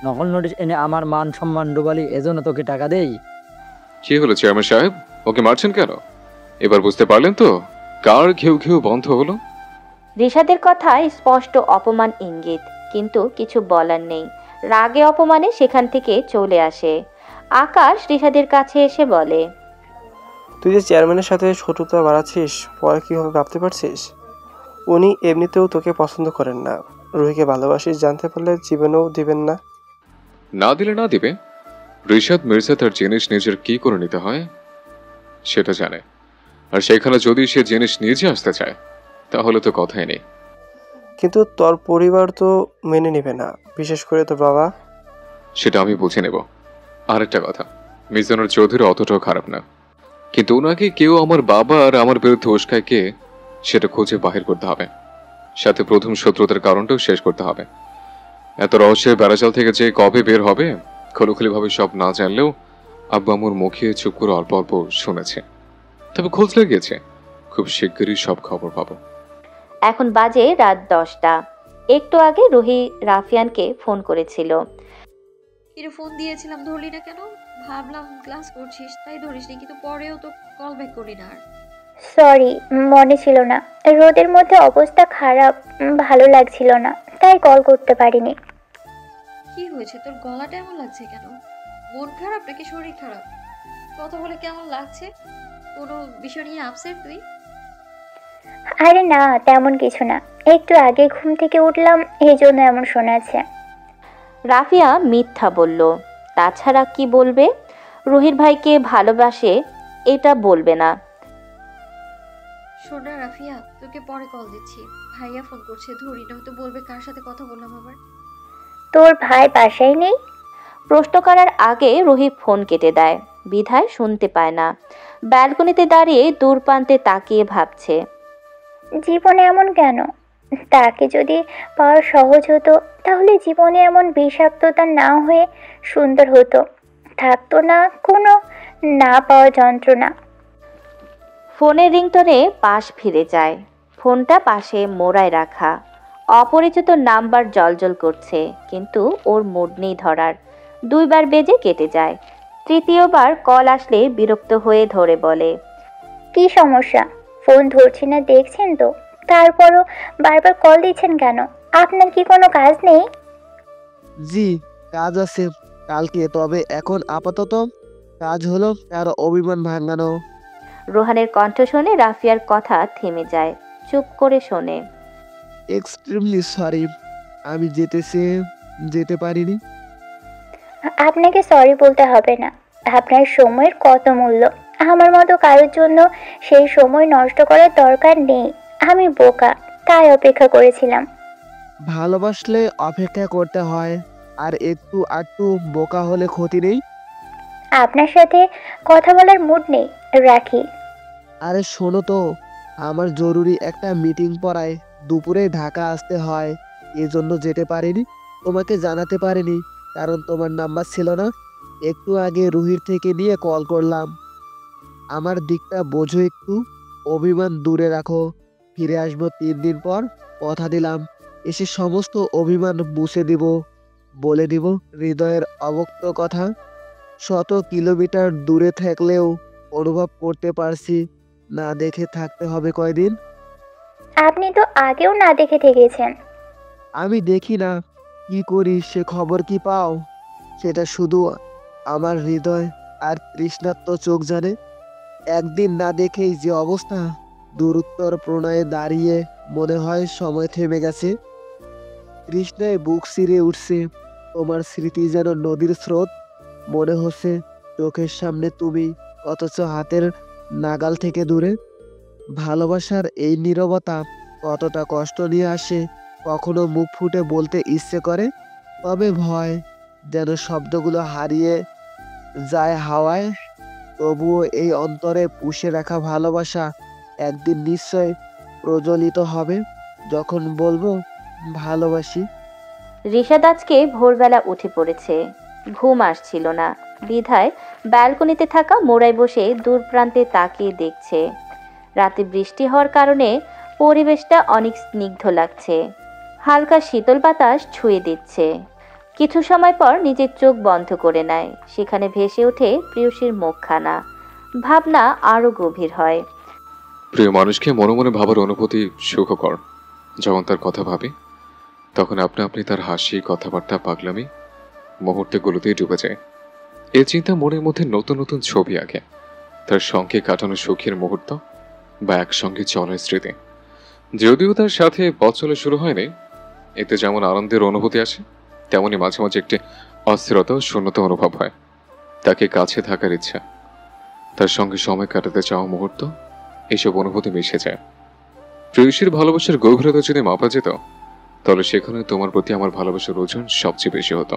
নকল নোটিশ এনে আমার মান সম্মান ডুবালি, এজন্য তোকে টাকা দেই? কি হলো চেয়ারম্যান সাহেব, ওকে মারছেন কেন? এবার বুঝতে পারলেন তো কার ঘেউ ঘেউ বন্ধ হলো? রিশাদের কথায় স্পষ্ট অপমান ইঙ্গিত, কিন্তু কিছু বলার নেই। রাগে অপমানে সেখান থেকে চলে আসে। আকাশ রিশাদের কাছে এসে বলে, তুই যে চেয়ারম্যানের সাথে শত্রুতা বাড়াচ্ছিস, পরে কি হবে ভাবতে পারছিস? উনি এমনিতেও তোকে পছন্দ করেন না। রুহিকে ভালোবাসিস জানতে পারলে জীবনেও দিবেন না। না দিলে না দিবে। রিশাদ মির্জা তার জিনিস নিজের কি করে নিতে হয় সেটা জানে। আর সেখানে যদি সে জিনিস নিজে আসতে চায় তাহলে তো কথাই নেই। কিন্তু তোর পরিবার তো মেনে নেবে না, বিশেষ করে তোর বাবা। সেটা আমি বুঝে নেব। আরেকটা কথা, মিজানুর চৌধুরী অতটাও খারাপ না, কিন্তু ওনাকে কেউ আমার বাবা আর আমার বিরুদ্ধে উস্কায় কে সেটা খুঁজে বাহির করতে হবে। সাথে প্রথম শত্রুতার কারণটাও শেষ করতে হবে। এত রহস্যের বেড়াজাল থেকে যে কবে বের হবে খোলাখুলি ভাবে সব না জানলেও আব্বু আম্মুর মুখে চুপ করে অল্প অল্প শুনেছে, তবে খোঁজ লেগেছে। খুব শিগগিরই সব খবর পাবো। এখন বাজে রাত 10টা। একটু আগে রুহি রাফিয়ানকে ফোন করেছিল। কিরে, ফোন দিয়েছিলাম ধরলি না কেন? ভাবলাম ক্লাস করছিস তাই ধরিসনি, কিন্তু পরেও তো কল ব্যাক করি না। আর সরি, মনে ছিল না। রোদের মধ্যে অবস্থা খারাপ, ভালো লাগছিল না, তাই কল করতে পারিনি। কি হয়েছে তোর? গলাটা এমন লাগছে কেন? মন খারাপ নাকি শরীর খারাপ? কথা বলে কেমন লাগছে? কোনো বিষয় নিয়ে আপসেট তুই? আরে না, তেমন কিছু না। একটু আগে ঘুম থেকে উঠলাম, এই জন্য এমন শোনাচ্ছে। রাফিয়া মিথ্যা বলল। তাছাড়া কি বলবে? রুহির ভাইকে ভালোবাসে এটা বলবে না। শোন না রাফিয়া, তোকে পরে কল দিচ্ছি। ভাইয়া ফোন করছে, ধরি না, হয়তো বলবে কার সাথে কথা বললাম আবার। তোর ভাই বাসায় নেই? প্রশ্ন করার আগে রুহি ফোন কেটে দেয়, বিধায় শুনতে পায় না। ব্যালকনিতে দাঁড়িয়ে দূর প্রান্তে তাকিয়ে ভাবছে। জীবনে এমন কেন? তাকে যদি পাওয়া সহজ হতো তাহলে জীবনে এমন বিষাক্ততা না হয়ে সুন্দর হতো, থাকতো না কোনো না পাওয়া যন্ত্রণা। ফোনের রিংটোনে পাশ ফিরে যায়। ফোনটা পাশে মোড়ায় রাখা। অপরিচিত নাম্বার জলজল করছে, কিন্তু ওর মুড নেই ধরার। 2 বার বেজে কেটে যায়। তৃতীয়বার কল আসলে বিরক্ত হয়ে ধরে বলে, কি সমস্যা? ফোন ধরছি না দেখছেন তো, তারপরও বারবার কল দিচ্ছেন কেন? আপনার কি কোনো কাজ নেই? জি, কাজ আছে কালকে, তবে এখন আপাতত কাজ হলো তার অভিমান ভাঙানো। রোহানের কণ্ঠ শুনে রাফিয়ার কথা থেমে যায়। চুপ করে শোনে। এক্সট্রিমলি সরি, আমি যেতে পারিনি। আপনাকে সরি বলতে হবে না। আপনার সময়ের কত মূল্য, আমার মতো কারোর জন্য সেই সময় নষ্ট করার দরকার নেই। আমি বোকা, তাই অপেক্ষা করেছিলাম। ভালোবাসলে অপেক্ষা করতে হয়, আর একটু আধটু বোকা হলে ক্ষতি নেই। আপনার সাথে কথা বলার মুড নেই, রাখি। আরে শোনো তো, আমার জরুরি একটা মিটিং পড়ায় দুপুরে ঢাকা আসতে হয়, এজন্য যেতে পারিনি। তোমাকে জানাতে পারিনি কারণ তোমার নাম্বার ছিল না। একটু আগে রুহির থেকে নিয়ে কল করলাম। আমার দিকটা বোঝো একটু, অভিমান দূরে রাখো। ফিরে আসবো 3 দিন পর, কথা দিলাম। এসে সমস্ত অভিমান মুছে দিব, বলে দিব হৃদয়ের অবক্ত কথা। 100 কিলোমিটার দূরে থাকলেও অনুভব করতে পারছি। না দেখে থাকতে হবে কয়দিন। আপনি তো আগেও না দেখে থেকেছেন। আমি দেখি না, কি করি সে খবর কি পাও? সেটা শুধু আমার হৃদয় আর তৃষ্ণার্ত চোখ জানে। একদিন না দেখেই যে অবস্থা, দূরত্বর প্রণয়ে দাঁড়িয়ে মনে হয় সময় থেমে গেছে। তৃষ্ণায় বুক চিরে উঠছে। তোমার স্মৃতি যেন নদীর স্রোত, মনে হচ্ছে চোখের সামনে তুমি, অথচ হাতের নাগাল থেকে দূরে। ভালোবাসার এই নীরবতা কতটা কষ্ট নিয়ে আসে, কখনো মুখ ফুটে বলতে ইচ্ছে করে, তবে ভয় যেন শব্দগুলো হারিয়ে যায় হাওয়ায়। তবুও এই অন্তরে পুষে রাখা ভালোবাসা একদিন নিশ্চয় প্রজ্বলিত হবে, যখন বলবো ভালোবাসি। রিশাদ আজকে ভোরবেলা উঠে পড়েছে। ঘুম আসছিল না বিধায় ব্যালকনিতে থাকা মোড়ায় বসে দূর প্রান্তে তাকিয়ে দেখছে। রাতে বৃষ্টি হওয়ার কারণে পরিবেশটা অনেক স্নিগ্ধ লাগছে। হালকা শীতল বাতাস ছুঁয়ে দিচ্ছে। কিছু সময় পর নিজের চোখ বন্ধ করে নেয়। সেখানে ভেসে ওঠে প্রিয়সীর মুখখানা। ভাবনা আরো গভীর হয়। প্রিয় মানুষকে মনে মনে ভাবার অনুভূতি সুখকর। যখন তার কথা ভাবি, তখন আপনি তার হাসি, কথাবার্তা, পাগলামি মুহূর্তগুলোতেই ডুবে যায়। এই চিন্তা মনের মধ্যে নতুন নতুন ছবি আঁকে। তার সঙ্গে কাটানো সুখের মুহূর্ত বা একসঙ্গে চলার স্মৃতি। যদিও তার সাথে পথ চলা শুরু হয়নি, এতে যেমন আনন্দের অনুভূতি আসে, তেমনি মাঝে মাঝে একটি অস্থিরতা ও শূন্যতা অনুভব হয়। তাকে কাছে থাকার ইচ্ছা, তার সঙ্গে সময় কাটাতে চাওয়া মুহূর্ত, এইসব অনুভূতি মিশে যায়। প্রেয়সীর ভালোবাসার গভীরতা যদি মাপা যেত, তাহলে সেখানে তোমার প্রতি আমার ভালোবাসার ওজন সবচেয়ে বেশি হতো।